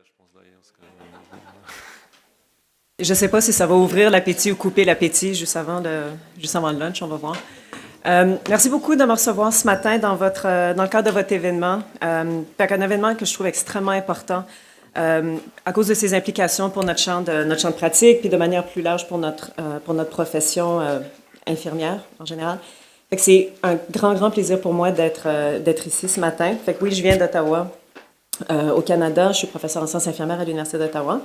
je pense d'ailleurs. Je ne sais pas si ça va ouvrir l'appétit ou couper l'appétit juste avant le lunch, on va voir. Merci beaucoup de me recevoir ce matin dans le cadre de votre événement. C'est un événement que je trouve extrêmement important à cause de ses implications pour notre champ de pratique, puis de manière plus large pour notre profession infirmière en général. Fait que c'est un grand plaisir pour moi d'être ici ce matin. Fait que oui, je viens d'Ottawa, au Canada. Je suis professeure en sciences infirmières à l'Université d'Ottawa.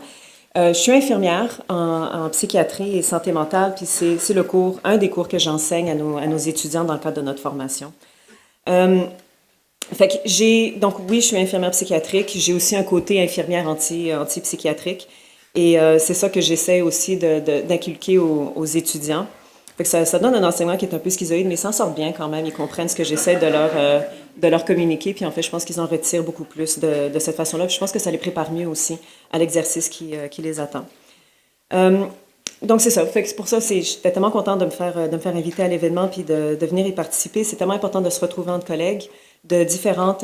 Je suis infirmière en psychiatrie et santé mentale, puis c'est un des cours que j'enseigne à nos étudiants dans le cadre de notre formation. Fait que donc oui, je suis infirmière psychiatrique. J'ai aussi un côté infirmière antipsychiatrique. Et c'est ça que j'essaie aussi d'inculquer aux étudiants. Fait que ça donne un enseignement qui est un peu schizoïde, mais ils s'en sortent bien quand même. Ils comprennent ce que j'essaie de leur communiquer. Puis en fait, je pense qu'ils en retirent beaucoup plus de cette façon-là. Puis je pense que ça les prépare mieux aussi à l'exercice qui les attend. Donc c'est ça. Fait que c'est pour ça, j'étais tellement contente de me faire inviter à l'événement puis de venir y participer. C'est tellement important de se retrouver entre collègues de différents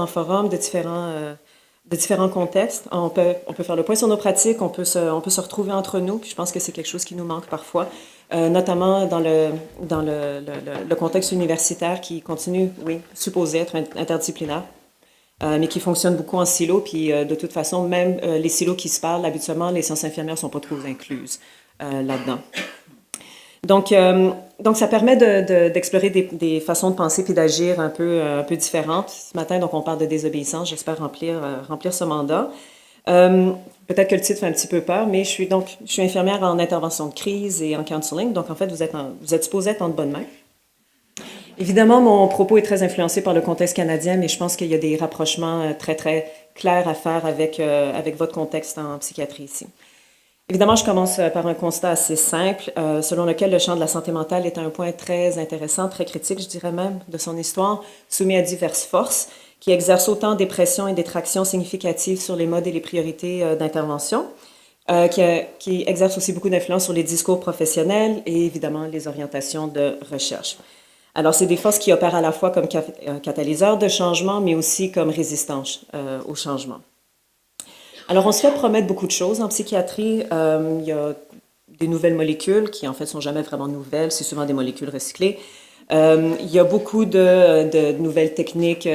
forums, de différents contextes. On peut faire le point sur nos pratiques, on peut se retrouver entre nous. Puis je pense que c'est quelque chose qui nous manque parfois, notamment dans le contexte universitaire qui continue, oui, supposé être interdisciplinaire, mais qui fonctionne beaucoup en silo. Puis de toute façon, même les silos qui se parlent, habituellement, les sciences infirmières ne sont pas trop incluses là-dedans. Donc, ça permet d'explorer des façons de penser puis d'agir un peu différentes. Ce matin, donc, on parle de désobéissance. J'espère remplir ce mandat. Peut-être que le titre fait un petit peu peur, mais je suis infirmière en intervention de crise et en counseling. Donc, en fait, vous êtes supposé être en de bonnes mains. Évidemment, mon propos est très influencé par le contexte canadien, mais je pense qu'il y a des rapprochements très clairs à faire avec votre contexte en psychiatrie ici. Évidemment, je commence par un constat assez simple, selon lequel le champ de la santé mentale est un point très intéressant, très critique, je dirais même, de son histoire, soumis à diverses forces qui exercent autant des pressions et des tractions significatives sur les modes et les priorités d'intervention, qui exercent aussi beaucoup d'influence sur les discours professionnels et évidemment les orientations de recherche. Alors, c'est des forces qui opèrent à la fois comme catalyseurs de changement, mais aussi comme résistance au changement. Alors, on se fait promettre beaucoup de choses en psychiatrie. Il y a des nouvelles molécules qui, en fait, sont jamais vraiment nouvelles. C'est souvent des molécules recyclées. Il y a beaucoup de nouvelles techniques,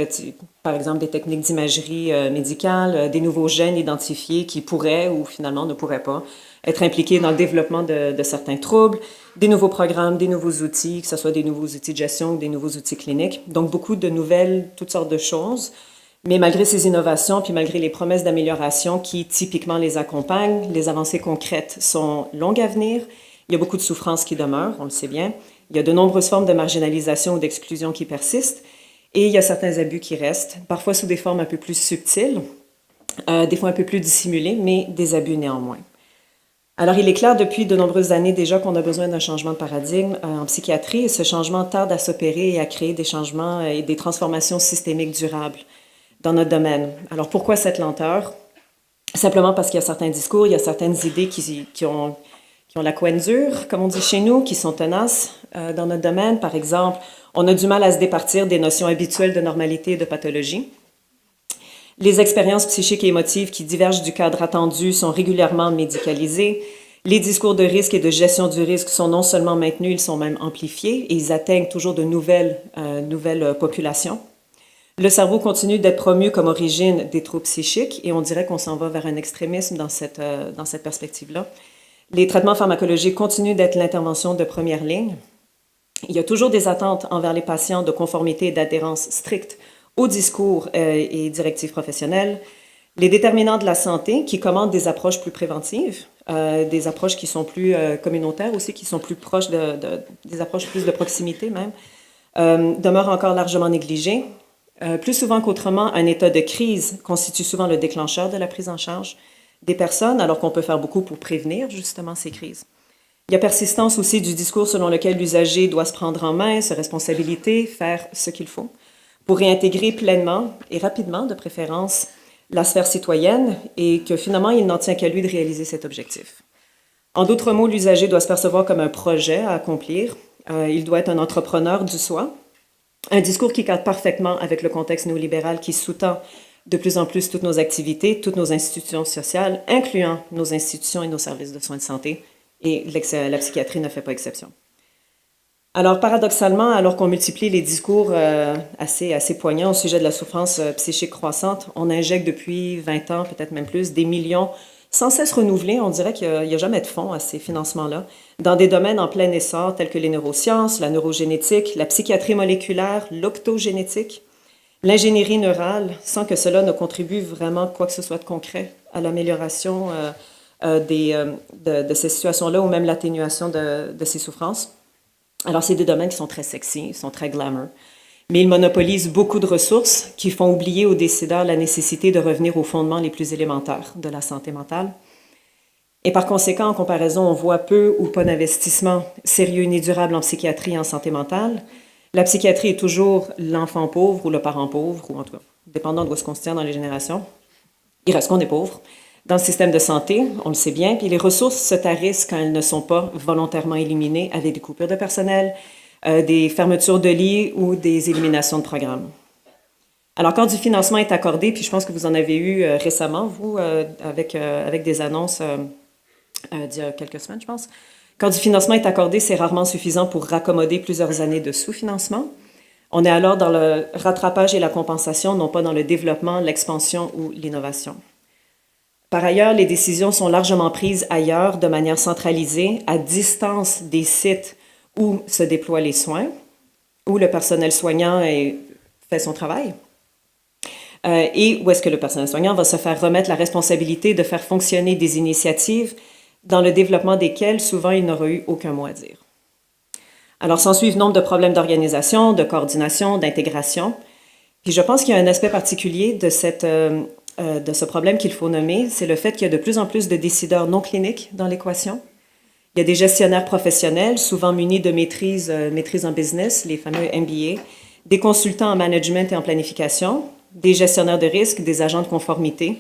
par exemple des techniques d'imagerie médicale, des nouveaux gènes identifiés qui pourraient ou finalement ne pourraient pas être impliqués dans le développement de certains troubles, des nouveaux programmes, des nouveaux outils, que ce soit des nouveaux outils de gestion ou des nouveaux outils cliniques. Donc, beaucoup de nouvelles, toutes sortes de choses. Mais malgré ces innovations, puis malgré les promesses d'amélioration qui typiquement les accompagnent, les avancées concrètes sont longues à venir. Il y a beaucoup de souffrances qui demeurent, on le sait bien. Il y a de nombreuses formes de marginalisation ou d'exclusion qui persistent. Et il y a certains abus qui restent, parfois sous des formes un peu plus subtiles, des fois un peu plus dissimulées, mais des abus néanmoins. Alors, il est clair depuis de nombreuses années déjà qu'on a besoin d'un changement de paradigme en psychiatrie et ce changement tarde à s'opérer et à créer des changements et des transformations systémiques durables dans notre domaine. Alors, pourquoi cette lenteur? Simplement parce qu'il y a certains discours, il y a certaines idées qui ont la couenne dure, comme on dit chez nous, qui sont tenaces dans notre domaine. Par exemple, on a du mal à se départir des notions habituelles de normalité et de pathologie. Les expériences psychiques et émotives qui divergent du cadre attendu sont régulièrement médicalisées. Les discours de risque et de gestion du risque sont non seulement maintenus, ils sont même amplifiés et ils atteignent toujours de nouvelles populations. Le cerveau continue d'être promu comme origine des troubles psychiques et on dirait qu'on s'en va vers un extrémisme dans cette perspective-là. Les traitements pharmacologiques continuent d'être l'intervention de première ligne. Il y a toujours des attentes envers les patients de conformité et d'adhérence stricte aux discours et directives professionnelles. Les déterminants de la santé qui commandent des approches plus préventives, des approches qui sont plus communautaires aussi, qui sont plus proches des approches plus de proximité même, demeurent encore largement négligées. Plus souvent qu'autrement, un état de crise constitue souvent le déclencheur de la prise en charge des personnes, alors qu'on peut faire beaucoup pour prévenir justement ces crises. Il y a persistance aussi du discours selon lequel l'usager doit se prendre en main, se responsabiliser, faire ce qu'il faut pour réintégrer pleinement et rapidement, de préférence, la sphère citoyenne et que finalement, il n'en tient qu'à lui de réaliser cet objectif. En d'autres mots, l'usager doit se percevoir comme un projet à accomplir. Il doit être un entrepreneur du soi. Un discours qui cadre parfaitement avec le contexte néolibéral qui sous-tend de plus en plus toutes nos activités, toutes nos institutions sociales, incluant nos institutions et nos services de soins de santé, et la psychiatrie ne fait pas exception. Alors, paradoxalement, alors qu'on multiplie les discours assez poignants au sujet de la souffrance psychique croissante, on injecte depuis 20 ans, peut-être même plus, des millions sans cesse renouvelés. On dirait qu'il n'y a jamais de fond à ces financements-là, dans des domaines en plein essor tels que les neurosciences, la neurogénétique, la psychiatrie moléculaire, l'optogénétique, l'ingénierie neurale, sans que cela ne contribue vraiment quoi que ce soit de concret à l'amélioration de ces situations-là ou même l'atténuation de ces souffrances. Alors, c'est des domaines qui sont très sexy, ils sont très glamour, mais ils monopolisent beaucoup de ressources qui font oublier aux décideurs la nécessité de revenir aux fondements les plus élémentaires de la santé mentale. Et par conséquent, en comparaison, on voit peu ou pas d'investissement sérieux ni durable en psychiatrie et en santé mentale. La psychiatrie est toujours l'enfant pauvre ou le parent pauvre, ou en tout cas, dépendant de où est-ce qu'on se tient dans les générations. Il reste qu'on est pauvre. Dans le système de santé, on le sait bien, puis les ressources se tarissent quand elles ne sont pas volontairement éliminées avec des coupures de personnel, des fermetures de lits ou des éliminations de programmes. Alors, quand du financement est accordé, puis je pense que vous en avez eu récemment, vous, avec des annonces d'il y a quelques semaines, je pense. Quand du financement est accordé, c'est rarement suffisant pour raccommoder plusieurs années de sous-financement. On est alors dans le rattrapage et la compensation, non pas dans le développement, l'expansion ou l'innovation. Par ailleurs, les décisions sont largement prises ailleurs, de manière centralisée, à distance des sites où se déploient les soins, où le personnel soignant fait son travail, et où est-ce que le personnel soignant va se faire remettre la responsabilité de faire fonctionner des initiatives dans le développement desquelles, souvent, il n'aura eu aucun mot à dire. Alors, s'ensuivent nombre de problèmes d'organisation, de coordination, d'intégration. Puis je pense qu'il y a un aspect particulier de ce problème qu'il faut nommer, c'est le fait qu'il y a de plus en plus de décideurs non cliniques dans l'équation. Il y a des gestionnaires professionnels, souvent munis de maîtrise en business, les fameux MBA, des consultants en management et en planification, des gestionnaires de risque, des agents de conformité,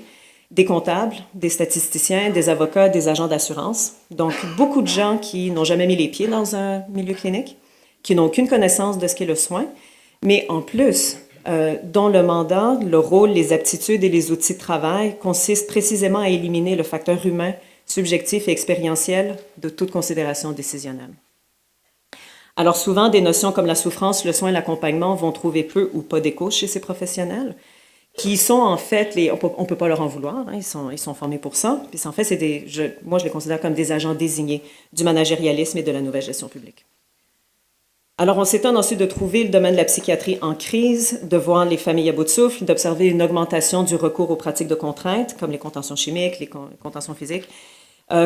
des comptables, des statisticiens, des avocats, des agents d'assurance. Donc, beaucoup de gens qui n'ont jamais mis les pieds dans un milieu clinique, qui n'ont aucune connaissance de ce qu'est le soin, mais en plus, dont le mandat, le rôle, les aptitudes et les outils de travail consistent précisément à éliminer le facteur humain, subjectif et expérientiel de toute considération décisionnelle. Alors souvent, des notions comme la souffrance, le soin et l'accompagnement vont trouver peu ou pas d'écho chez ces professionnels, qui sont en fait, on ne peut pas leur en vouloir, hein, ils sont formés pour ça, puis en fait, moi je les considère comme des agents désignés du managérialisme et de la nouvelle gestion publique. Alors, on s'étonne ensuite de trouver le domaine de la psychiatrie en crise, de voir les familles à bout de souffle, d'observer une augmentation du recours aux pratiques de contrainte, comme les contentions chimiques, les contentions physiques.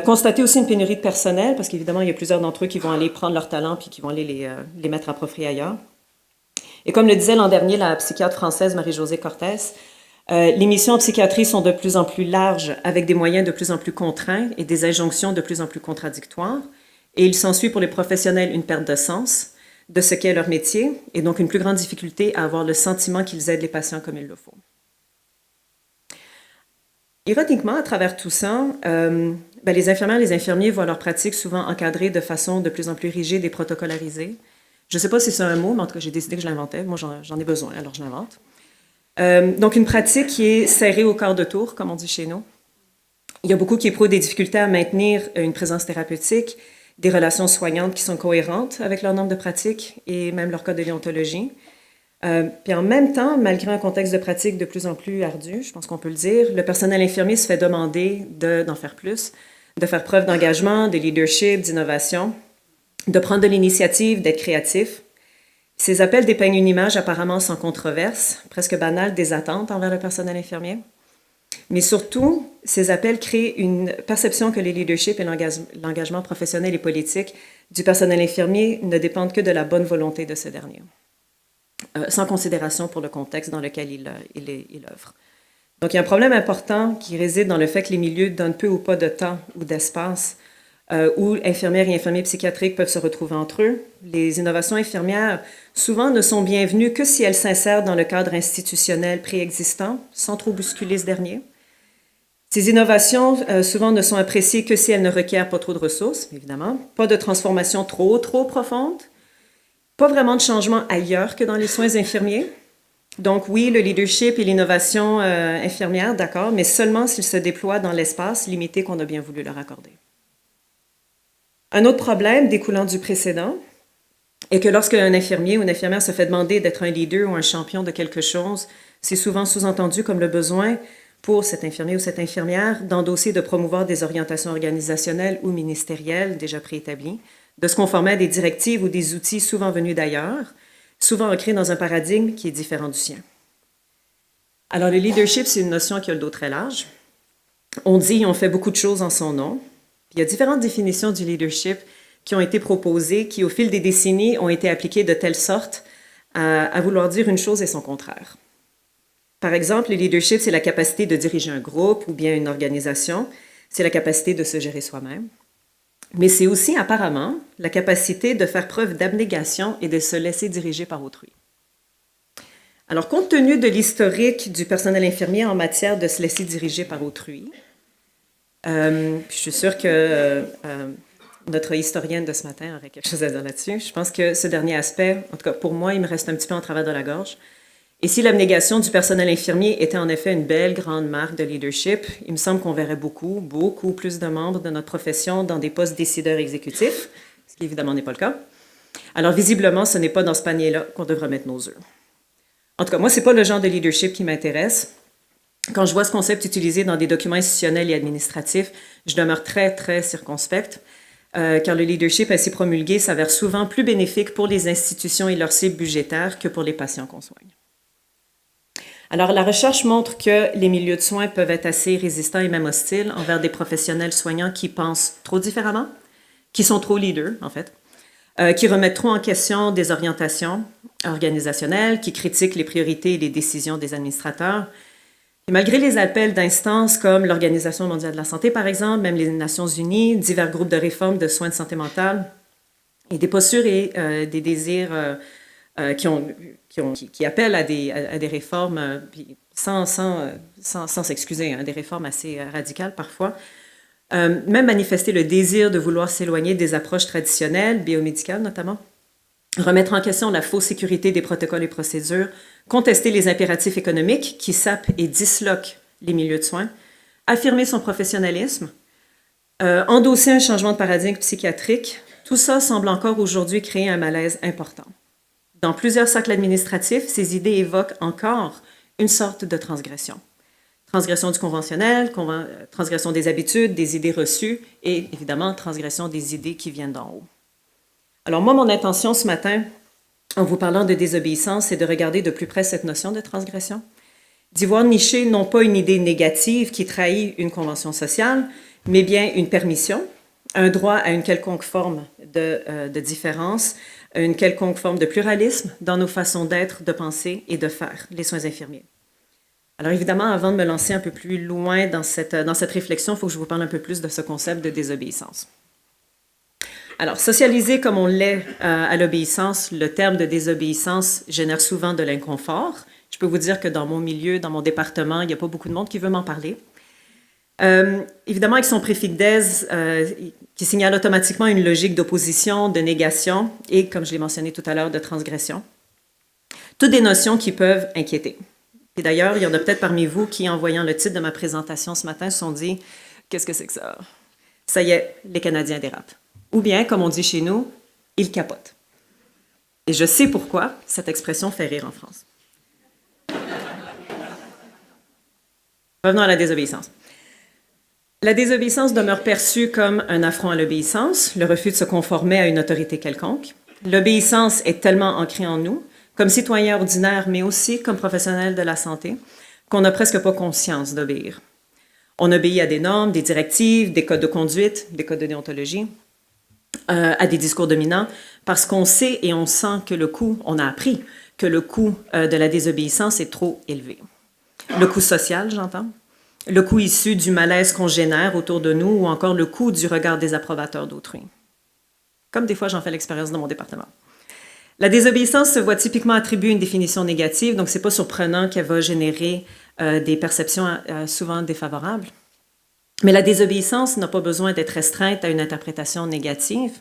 Constater aussi une pénurie de personnel, parce qu'évidemment, il y a plusieurs d'entre eux qui vont aller prendre leur talent puis qui vont aller les mettre à profit ailleurs. Et comme le disait l'an dernier la psychiatre française Marie-Josée Cortès, les missions en psychiatrie sont de plus en plus larges, avec des moyens de plus en plus contraints et des injonctions de plus en plus contradictoires. Et il s'ensuit pour les professionnels une perte de sens de ce qu'est leur métier, et donc une plus grande difficulté à avoir le sentiment qu'ils aident les patients comme il le faut. Ironiquement, à travers tout ça, les infirmières et les infirmiers voient leur pratique souvent encadrée de façon de plus en plus rigide et protocolarisée. Je ne sais pas si c'est un mot, mais en tout cas, j'ai décidé que je l'inventais. Moi, j'en ai besoin, alors je l'invente. Donc, une pratique qui est serrée au quart de tour, comme on dit chez nous. Il y a beaucoup qui éprouvent des difficultés à maintenir une présence thérapeutique, des relations soignantes qui sont cohérentes avec leur norme de pratique et même leur code de déontologie. Puis en même temps, malgré un contexte de pratique de plus en plus ardu, je pense qu'on peut le dire, le personnel infirmier se fait demander d'en faire plus, de faire preuve d'engagement, de leadership, d'innovation, de prendre de l'initiative, d'être créatif. Ces appels dépeignent une image apparemment sans controverse, presque banale des attentes envers le personnel infirmier. Mais surtout, ces appels créent une perception que les leaderships et l'engagement professionnel et politique du personnel infirmier ne dépendent que de la bonne volonté de ce dernier, sans considération pour le contexte dans lequel il œuvre. Donc, il y a un problème important qui réside dans le fait que les milieux donnent peu ou pas de temps ou d'espace où infirmières et infirmiers psychiatriques peuvent se retrouver entre eux. Les innovations infirmières, souvent, ne sont bienvenues que si elles s'insèrent dans le cadre institutionnel préexistant, sans trop bousculer ce dernier. Ces innovations, souvent, ne sont appréciées que si elles ne requièrent pas trop de ressources, évidemment, pas de transformation trop profonde, pas vraiment de changement ailleurs que dans les soins infirmiers, Donc oui, le leadership et l'innovation infirmière, d'accord, mais seulement s'ils se déploient dans l'espace limité qu'on a bien voulu leur accorder. Un autre problème découlant du précédent est que lorsque un infirmier ou une infirmière se fait demander d'être un leader ou un champion de quelque chose, c'est souvent sous-entendu comme le besoin pour cet infirmier ou cette infirmière d'endosser, de promouvoir des orientations organisationnelles ou ministérielles déjà préétablies, de se conformer à des directives ou des outils souvent venus d'ailleurs, souvent ancrés dans un paradigme qui est différent du sien. Alors, le leadership, c'est une notion qui a le dos très large. On dit et on fait beaucoup de choses en son nom. Il y a différentes définitions du leadership qui ont été proposées, qui, au fil des décennies, ont été appliquées de telle sorte à vouloir dire une chose et son contraire. Par exemple, le leadership, c'est la capacité de diriger un groupe ou bien une organisation. C'est la capacité de se gérer soi-même. Mais c'est aussi, apparemment, la capacité de faire preuve d'abnégation et de se laisser diriger par autrui. Alors, compte tenu de l'historique du personnel infirmier en matière de se laisser diriger par autrui, je suis sûre que notre historienne de ce matin aurait quelque chose à dire là-dessus. Je pense que ce dernier aspect, en tout cas pour moi, il me reste un petit peu en travers de la gorge. Et si l'abnégation du personnel infirmier était en effet une belle grande marque de leadership, il me semble qu'on verrait beaucoup plus de membres de notre profession dans des postes décideurs exécutifs, ce qui évidemment n'est pas le cas. Alors visiblement, ce n'est pas dans ce panier-là qu'on devrait mettre nos œufs. En tout cas, moi, ce n'est pas le genre de leadership qui m'intéresse. Quand je vois ce concept utilisé dans des documents institutionnels et administratifs, je demeure très circonspecte, car le leadership ainsi promulgué s'avère souvent plus bénéfique pour les institutions et leurs cibles budgétaires que pour les patients qu'on soigne. Alors, la recherche montre que les milieux de soins peuvent être assez résistants et même hostiles envers des professionnels soignants qui pensent trop différemment, qui sont trop leaders, en fait, qui remettent trop en question des orientations organisationnelles, qui critiquent les priorités et les décisions des administrateurs. Et malgré les appels d'instances comme l'Organisation mondiale de la santé, par exemple, même les Nations unies, divers groupes de réforme de soins de santé mentale, et des postures et des désirs qui appellent à des réformes sans s'excuser, hein, des réformes assez radicales parfois, même manifester le désir de vouloir s'éloigner des approches traditionnelles, biomédicales notamment, remettre en question la fausse sécurité des protocoles et procédures, contester les impératifs économiques qui sapent et disloquent les milieux de soins, affirmer son professionnalisme, endosser un changement de paradigme psychiatrique, tout ça semble encore aujourd'hui créer un malaise important. Dans plusieurs cercles administratifs, ces idées évoquent encore une sorte de transgression. Transgression du conventionnel, transgression des habitudes, des idées reçues et évidemment transgression des idées qui viennent d'en haut. Alors moi, mon intention ce matin, en vous parlant de désobéissance, c'est de regarder de plus près cette notion de transgression, d'y voir nicher non pas une idée négative qui trahit une convention sociale, mais bien une permission, un droit à une quelconque forme de différence, une quelconque forme de pluralisme dans nos façons d'être, de penser et de faire les soins infirmiers. Alors évidemment, avant de me lancer un peu plus loin dans cette réflexion, il faut que je vous parle un peu plus de ce concept de désobéissance. Alors, socialisé comme on l'est à l'obéissance, le terme de désobéissance génère souvent de l'inconfort. Je peux vous dire que dans mon milieu, dans mon département, il n'y a pas beaucoup de monde qui veut m'en parler. Évidemment, avec son préfixe des, qui signale automatiquement une logique d'opposition, de négation et, comme je l'ai mentionné tout à l'heure, de transgression. Toutes des notions qui peuvent inquiéter. Et d'ailleurs, il y en a peut-être parmi vous qui, en voyant le titre de ma présentation ce matin, se sont dit « Qu'est-ce que c'est que ça? » Ça y est, les Canadiens dérapent. Ou bien, comme on dit chez nous, ils capotent. Et je sais pourquoi cette expression fait rire en France. Revenons à la désobéissance. La désobéissance demeure perçue comme un affront à l'obéissance, le refus de se conformer à une autorité quelconque. L'obéissance est tellement ancrée en nous, comme citoyens ordinaires, mais aussi comme professionnels de la santé, qu'on n'a presque pas conscience d'obéir. On obéit à des normes, des directives, des codes de conduite, des codes de déontologie, à des discours dominants, parce qu'on sait et on sent que le coût, on a appris que le coût de la désobéissance est trop élevé. Le coût social, j'entends, le coût issu du malaise qu'on génère autour de nous ou encore le coût du regard désapprobateur d'autrui. Comme des fois, j'en fais l'expérience dans mon département. La désobéissance se voit typiquement attribuer une définition négative, donc ce n'est pas surprenant qu'elle va générer des perceptions souvent défavorables. Mais la désobéissance n'a pas besoin d'être restreinte à une interprétation négative.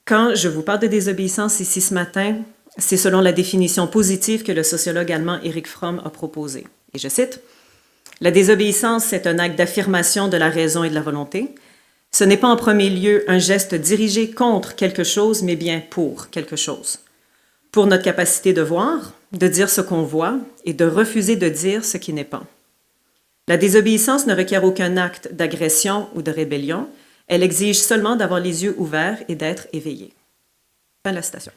Quand je vous parle de désobéissance ici ce matin, c'est selon la définition positive que le sociologue allemand Erich Fromm a proposée. Et je cite, « La désobéissance est un acte d'affirmation de la raison et de la volonté. Ce n'est pas en premier lieu un geste dirigé contre quelque chose, mais bien pour quelque chose. Pour notre capacité de voir, de dire ce qu'on voit et de refuser de dire ce qui n'est pas. La désobéissance ne requiert aucun acte d'agression ou de rébellion. Elle exige seulement d'avoir les yeux ouverts et d'être éveillé. » Fin de la citation.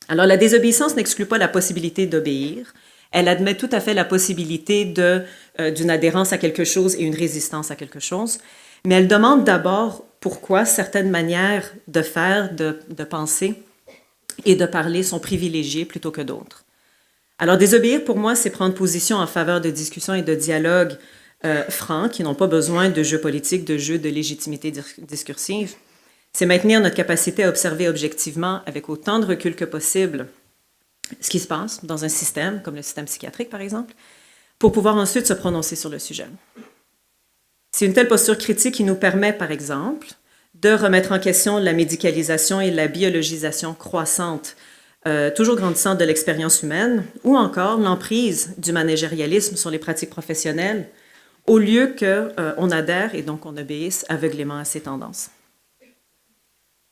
Alors, la désobéissance n'exclut pas la possibilité d'obéir. Elle admet tout à fait la possibilité d'une adhérence à quelque chose et une résistance à quelque chose. Mais elle demande d'abord pourquoi certaines manières de faire, de penser et de parler sont privilégiées plutôt que d'autres. Alors, désobéir, pour moi, c'est prendre position en faveur de discussions et de dialogues francs qui n'ont pas besoin de jeux politiques, de jeux de légitimité discursive. C'est maintenir notre capacité à observer objectivement, avec autant de recul que possible, ce qui se passe dans un système, comme le système psychiatrique, par exemple, pour pouvoir ensuite se prononcer sur le sujet. C'est une telle posture critique qui nous permet, par exemple, de remettre en question la médicalisation et la biologisation croissante, toujours grandissante de l'expérience humaine, ou encore l'emprise du managérialisme sur les pratiques professionnelles, au lieu qu'on adhère et donc on obéisse aveuglément à ces tendances.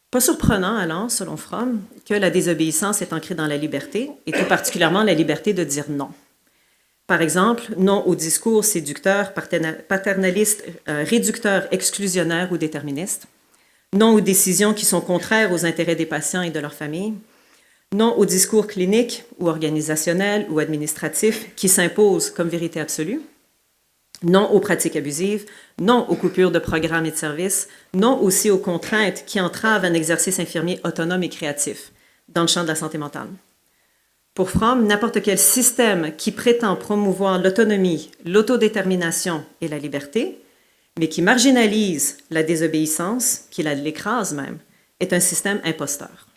Pas surprenant, alors, selon Fromm, que la désobéissance est ancrée dans la liberté, et tout particulièrement la liberté de dire non. Par exemple, non au discours séducteur, paternaliste, réducteur, exclusionnaire ou déterministe. Non aux décisions qui sont contraires aux intérêts des patients et de leur famille. Non au discours clinique ou organisationnel ou administratif qui s'impose comme vérité absolue. Non aux pratiques abusives, non aux coupures de programmes et de services, non aussi aux contraintes qui entravent un exercice infirmier autonome et créatif dans le champ de la santé mentale. Pour Fromm, n'importe quel système qui prétend promouvoir l'autonomie, l'autodétermination et la liberté, mais qui marginalise la désobéissance, qui l'écrase même, est un système imposteur.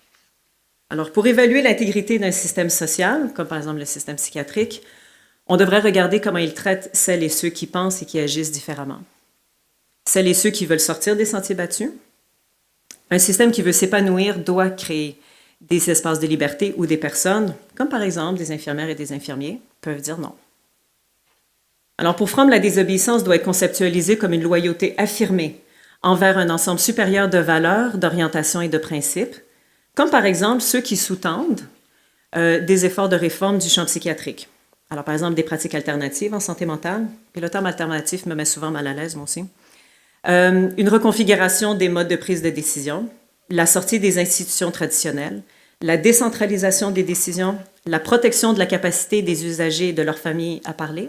Alors, pour évaluer l'intégrité d'un système social, comme par exemple le système psychiatrique, on devrait regarder comment il traite celles et ceux qui pensent et qui agissent différemment. Celles et ceux qui veulent sortir des sentiers battus. Un système qui veut s'épanouir doit créer des espaces de liberté où des personnes, comme par exemple des infirmières et des infirmiers, peuvent dire non. Alors pour Fromm, la désobéissance doit être conceptualisée comme une loyauté affirmée envers un ensemble supérieur de valeurs, d'orientations et de principes, comme par exemple ceux qui sous-tendent des efforts de réforme du champ psychiatrique. Alors, par exemple, des pratiques alternatives en santé mentale. Et le terme alternatif me met souvent mal à l'aise, moi aussi. Une reconfiguration des modes de prise de décision, la sortie des institutions traditionnelles, la décentralisation des décisions, la protection de la capacité des usagers et de leur famille à parler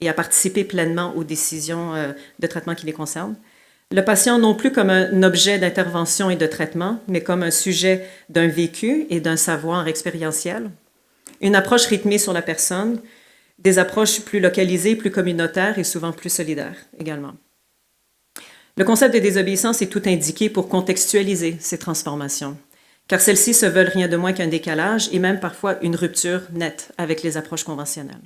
et à participer pleinement aux décisions de traitement qui les concernent. Le patient non plus comme un objet d'intervention et de traitement, mais comme un sujet d'un vécu et d'un savoir expérientiel. Une approche rythmée sur la personne, des approches plus localisées, plus communautaires et souvent plus solidaires également. Le concept de désobéissance est tout indiqué pour contextualiser ces transformations, car celles-ci se veulent rien de moins qu'un décalage et même parfois une rupture nette avec les approches conventionnelles.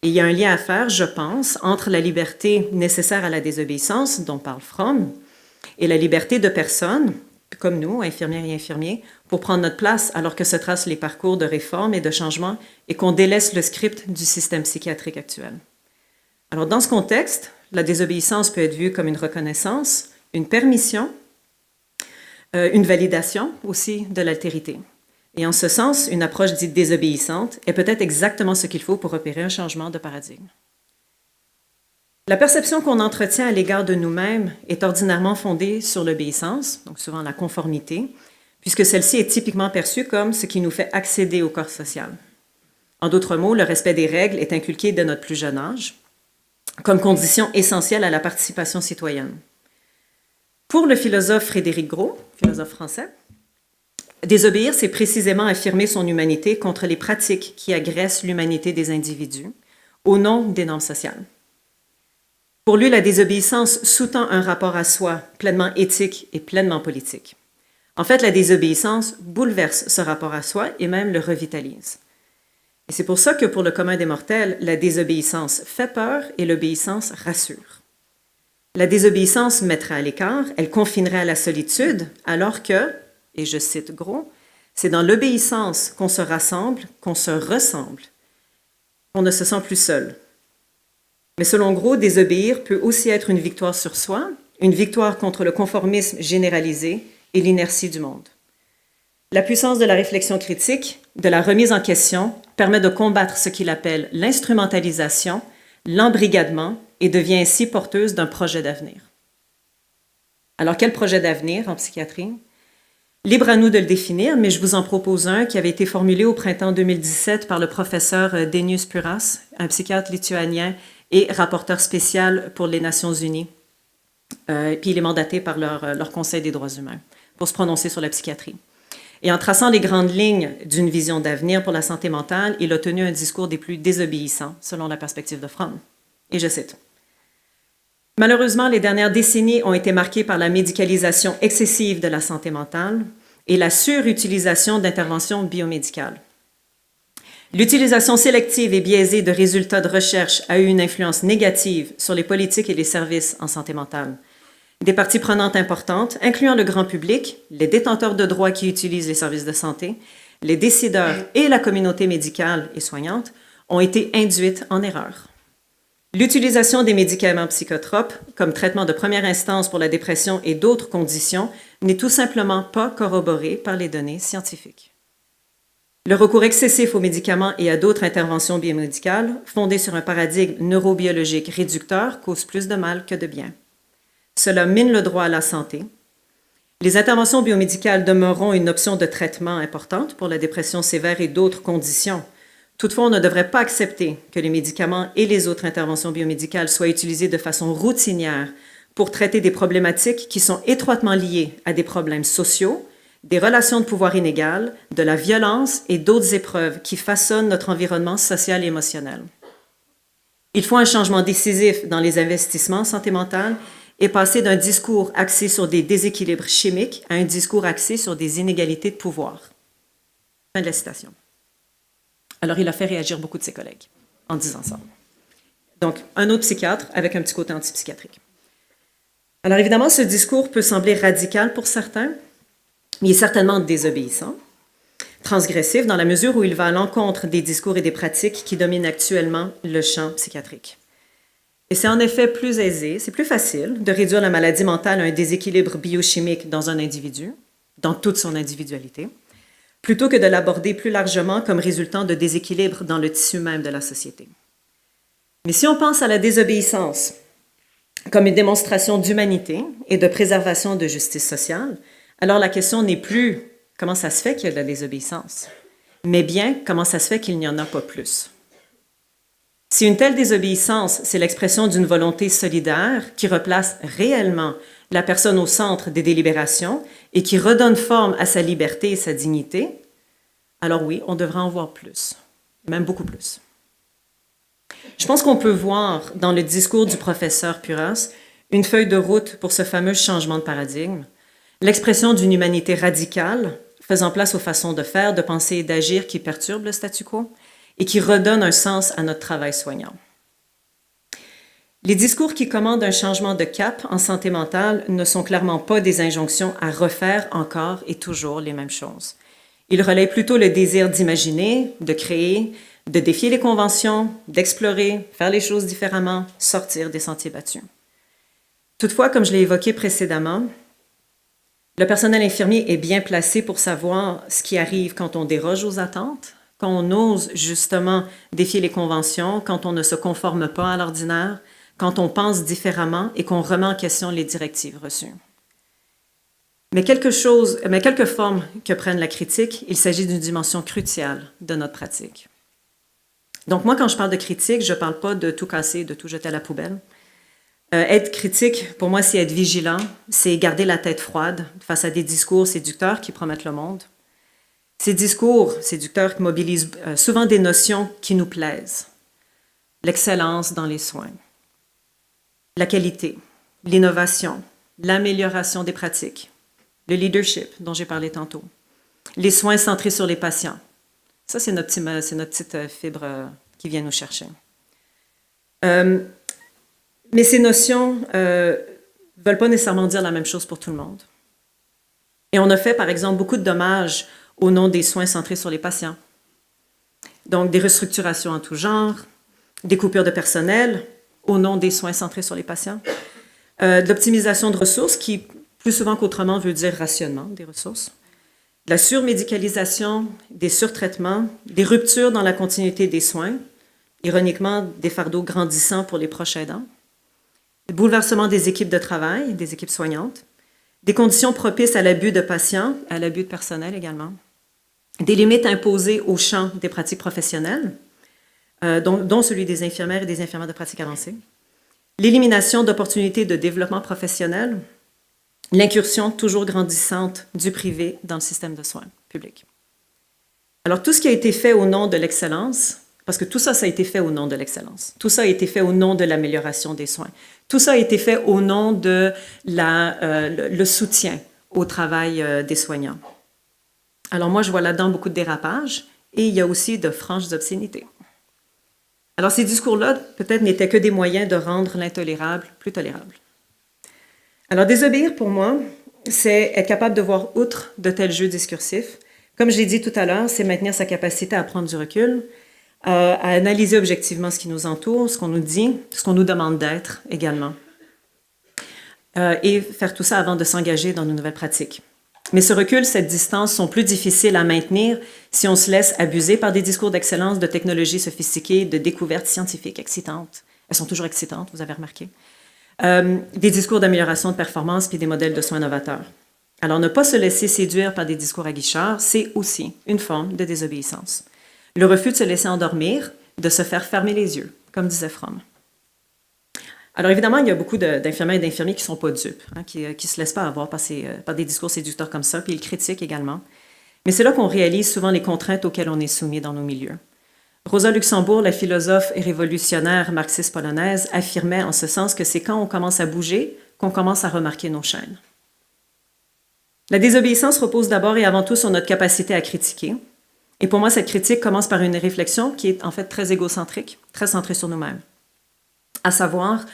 Et il y a un lien à faire, je pense, entre la liberté nécessaire à la désobéissance, dont parle Fromm, et la liberté de personnes, comme nous, infirmières et infirmiers, pour prendre notre place alors que se tracent les parcours de réforme et de changement et qu'on délaisse le script du système psychiatrique actuel. Alors, dans ce contexte, la désobéissance peut être vue comme une reconnaissance, une permission, une validation aussi de l'altérité. Et en ce sens, une approche dite désobéissante est peut-être exactement ce qu'il faut pour opérer un changement de paradigme. La perception qu'on entretient à l'égard de nous-mêmes est ordinairement fondée sur l'obéissance, donc souvent la conformité, puisque celle-ci est typiquement perçue comme ce qui nous fait accéder au corps social. En d'autres mots, le respect des règles est inculqué dès notre plus jeune âge, comme condition essentielle à la participation citoyenne. Pour le philosophe Frédéric Gros, philosophe français, désobéir, c'est précisément affirmer son humanité contre les pratiques qui agressent l'humanité des individus au nom des normes sociales. Pour lui, la désobéissance sous-tend un rapport à soi pleinement éthique et pleinement politique. En fait, la désobéissance bouleverse ce rapport à soi et même le revitalise. Et c'est pour ça que pour le commun des mortels, la désobéissance fait peur et l'obéissance rassure. La désobéissance mettrait à l'écart, elle confinerait à la solitude, alors que, et je cite Gros, « C'est dans l'obéissance qu'on se rassemble, qu'on se ressemble, qu'on ne se sent plus seul. Mais selon Gros, désobéir peut aussi être une victoire sur soi, une victoire contre le conformisme généralisé et l'inertie du monde. La puissance de la réflexion critique, de la remise en question, permet de combattre ce qu'il appelle l'instrumentalisation, l'embrigadement et devient ainsi porteuse d'un projet d'avenir. Alors, quel projet d'avenir en psychiatrie? Libre à nous de le définir, mais je vous en propose un qui avait été formulé au printemps 2017 par le professeur Dainius Puras, un psychiatre lituanien et rapporteur spécial pour les Nations Unies. Puis il est mandaté par leur Conseil des droits humains pour se prononcer sur la psychiatrie. Et en traçant les grandes lignes d'une vision d'avenir pour la santé mentale, il a tenu un discours des plus désobéissants, selon la perspective de Fromm. Et je cite. « Malheureusement, les dernières décennies ont été marquées par la médicalisation excessive de la santé mentale et la surutilisation d'interventions biomédicales. L'utilisation sélective et biaisée de résultats de recherche a eu une influence négative sur les politiques et les services en santé mentale. Des parties prenantes importantes, incluant le grand public, les détenteurs de droits qui utilisent les services de santé, les décideurs et la communauté médicale et soignante, ont été induites en erreur. L'utilisation des médicaments psychotropes comme traitement de première instance pour la dépression et d'autres conditions n'est tout simplement pas corroborée par les données scientifiques. Le recours excessif aux médicaments et à d'autres interventions biomédicales, fondées sur un paradigme neurobiologique réducteur, cause plus de mal que de bien. Cela mine le droit à la santé. Les interventions biomédicales demeureront une option de traitement importante pour la dépression sévère et d'autres conditions. Toutefois, on ne devrait pas accepter que les médicaments et les autres interventions biomédicales soient utilisés de façon routinière pour traiter des problématiques qui sont étroitement liées à des problèmes sociaux, des relations de pouvoir inégales, de la violence et d'autres épreuves qui façonnent notre environnement social et émotionnel. Il faut un changement décisif dans les investissements en santé mentale et passer d'un discours axé sur des déséquilibres chimiques à un discours axé sur des inégalités de pouvoir. Fin de la citation. Alors, il a fait réagir beaucoup de ses collègues en disant ça. Donc, un autre psychiatre avec un petit côté antipsychiatrique. Alors, évidemment, ce discours peut sembler radical pour certains, mais il est certainement désobéissant, transgressif dans la mesure où il va à l'encontre des discours et des pratiques qui dominent actuellement le champ psychiatrique. Et c'est en effet plus aisé, c'est plus facile de réduire la maladie mentale à un déséquilibre biochimique dans un individu, dans toute son individualité, plutôt que de l'aborder plus largement comme résultant de déséquilibres dans le tissu même de la société. Mais si on pense à la désobéissance comme une démonstration d'humanité et de préservation de justice sociale, alors la question n'est plus comment ça se fait qu'il y a de la désobéissance, mais bien comment ça se fait qu'il n'y en a pas plus. Si une telle désobéissance, c'est l'expression d'une volonté solidaire qui replace réellement la personne au centre des délibérations et qui redonne forme à sa liberté et sa dignité, alors oui, on devrait en voir plus, même beaucoup plus. Je pense qu'on peut voir dans le discours du professeur Puras une feuille de route pour ce fameux changement de paradigme, l'expression d'une humanité radicale faisant place aux façons de faire, de penser et d'agir qui perturbent le statu quo et qui redonnent un sens à notre travail soignant. Les discours qui commandent un changement de cap en santé mentale ne sont clairement pas des injonctions à refaire encore et toujours les mêmes choses. Ils relaient plutôt le désir d'imaginer, de créer, de défier les conventions, d'explorer, faire les choses différemment, sortir des sentiers battus. Toutefois, comme je l'ai évoqué précédemment, le personnel infirmier est bien placé pour savoir ce qui arrive quand on déroge aux attentes, quand on ose justement défier les conventions, quand on ne se conforme pas à l'ordinaire, quand on pense différemment et qu'on remet en question les directives reçues. Mais quelque forme que prenne la critique, il s'agit d'une dimension cruciale de notre pratique. Donc moi, quand je parle de critique, je ne parle pas de tout casser, de tout jeter à la poubelle. Être critique, pour moi, c'est être vigilant, c'est garder la tête froide face à des discours séducteurs qui promettent le monde. Ces discours séducteurs qui mobilisent souvent des notions qui nous plaisent. L'excellence dans les soins, la qualité, l'innovation, l'amélioration des pratiques, le leadership dont j'ai parlé tantôt, les soins centrés sur les patients. Ça, c'est notre petite fibre qui vient nous chercher. Mais ces notions ne veulent pas nécessairement dire la même chose pour tout le monde. Et on a fait, par exemple, beaucoup de dommages au nom des soins centrés sur les patients. Donc, des restructurations en tout genre, des coupures de personnel au nom des soins centrés sur les patients, de l'optimisation de ressources qui, plus souvent qu'autrement, veut dire rationnement des ressources, de la surmédicalisation, des surtraitements, des ruptures dans la continuité des soins, ironiquement, des fardeaux grandissants pour les proches aidants, le bouleversement des équipes de travail, des équipes soignantes, des conditions propices à l'abus de patients, à l'abus de personnel également, des limites imposées au champ des pratiques professionnelles, dont celui des infirmières et des infirmières de pratique avancée, l'élimination d'opportunités de développement professionnel, l'incursion toujours grandissante du privé dans le système de soins publics. Alors, tout ce qui a été fait au nom de l'excellence, parce que tout ça, ça a été fait au nom de l'excellence. Tout ça a été fait au nom de l'amélioration des soins. Tout ça a été fait au nom de le soutien au travail des soignants. Alors moi, je vois là-dedans beaucoup de dérapages et il y a aussi de franches obscénités. Alors ces discours-là, peut-être, n'étaient que des moyens de rendre l'intolérable plus tolérable. Alors désobéir, pour moi, c'est être capable de voir outre de tels jeux discursifs. Comme je l'ai dit tout à l'heure, c'est maintenir sa capacité à prendre du recul, à analyser objectivement ce qui nous entoure, ce qu'on nous dit, ce qu'on nous demande d'être également. Et faire tout ça avant de s'engager dans de nouvelles pratiques. Mais ce recul, cette distance sont plus difficiles à maintenir si on se laisse abuser par des discours d'excellence, de technologies sophistiquées, de découvertes scientifiques excitantes. Elles sont toujours excitantes, vous avez remarqué. Des discours d'amélioration de performance puis des modèles de soins novateurs. Alors, ne pas se laisser séduire par des discours aguichards, c'est aussi une forme de désobéissance. Le refus de se laisser endormir, de se faire fermer les yeux, comme disait Fromm. Alors évidemment, il y a beaucoup d'infirmières et d'infirmiers qui ne sont pas dupes, qui ne se laissent pas avoir par des discours séducteurs comme ça, puis ils critiquent également. Mais c'est là qu'on réalise souvent les contraintes auxquelles on est soumis dans nos milieux. Rosa Luxembourg, la philosophe et révolutionnaire marxiste polonaise, affirmait en ce sens que c'est quand on commence à bouger qu'on commence à remarquer nos chaînes. La désobéissance repose d'abord et avant tout sur notre capacité à critiquer. Et pour moi, cette critique commence par une réflexion qui est en fait très égocentrique, très centrée sur nous-mêmes. À savoir,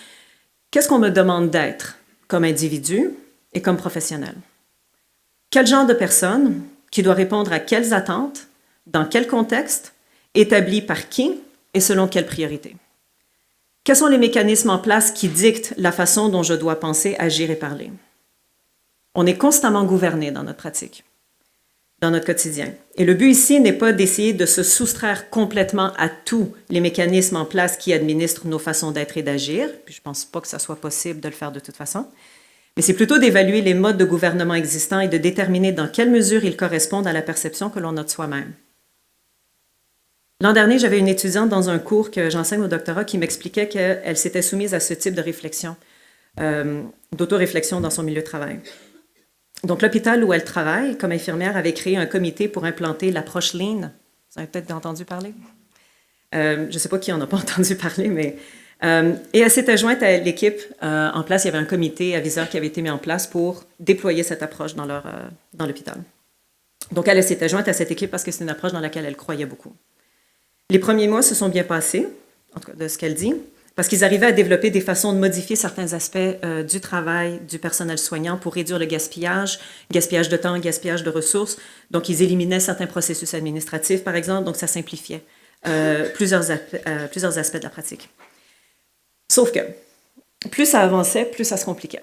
qu'est-ce qu'on me demande d'être comme individu et comme professionnel? Quel genre de personne qui doit répondre à quelles attentes, dans quel contexte, établi par qui et selon quelles priorités? Quels sont les mécanismes en place qui dictent la façon dont je dois penser, agir et parler? On est constamment gouverné dans notre pratique, dans notre quotidien. Et le but ici n'est pas d'essayer de se soustraire complètement à tous les mécanismes en place qui administrent nos façons d'être et d'agir, puis je ne pense pas que ça soit possible de le faire de toute façon, mais c'est plutôt d'évaluer les modes de gouvernement existants et de déterminer dans quelle mesure ils correspondent à la perception que l'on a de soi-même. L'an dernier, j'avais une étudiante dans un cours que j'enseigne au doctorat qui m'expliquait qu'elle s'était soumise à ce type de réflexion, d'autoréflexion dans son milieu de travail. Donc, l'hôpital où elle travaille, comme infirmière, avait créé un comité pour implanter l'approche Lean. Vous avez peut-être entendu parler? Je ne sais pas qui en a pas entendu parler, mais... et elle s'était jointe à l'équipe en place. Il y avait un comité aviseur qui avait été mis en place pour déployer cette approche dans l'hôpital. Donc, elle s'était jointe à cette équipe parce que c'est une approche dans laquelle elle croyait beaucoup. Les premiers mois se sont bien passés, en tout cas de ce qu'elle dit, parce qu'ils arrivaient à développer des façons de modifier certains aspects du travail du personnel soignant pour réduire le gaspillage de temps, gaspillage de ressources. Donc, ils éliminaient certains processus administratifs, par exemple, donc ça simplifiait plusieurs aspects de la pratique. Sauf que, plus ça avançait, plus ça se compliquait.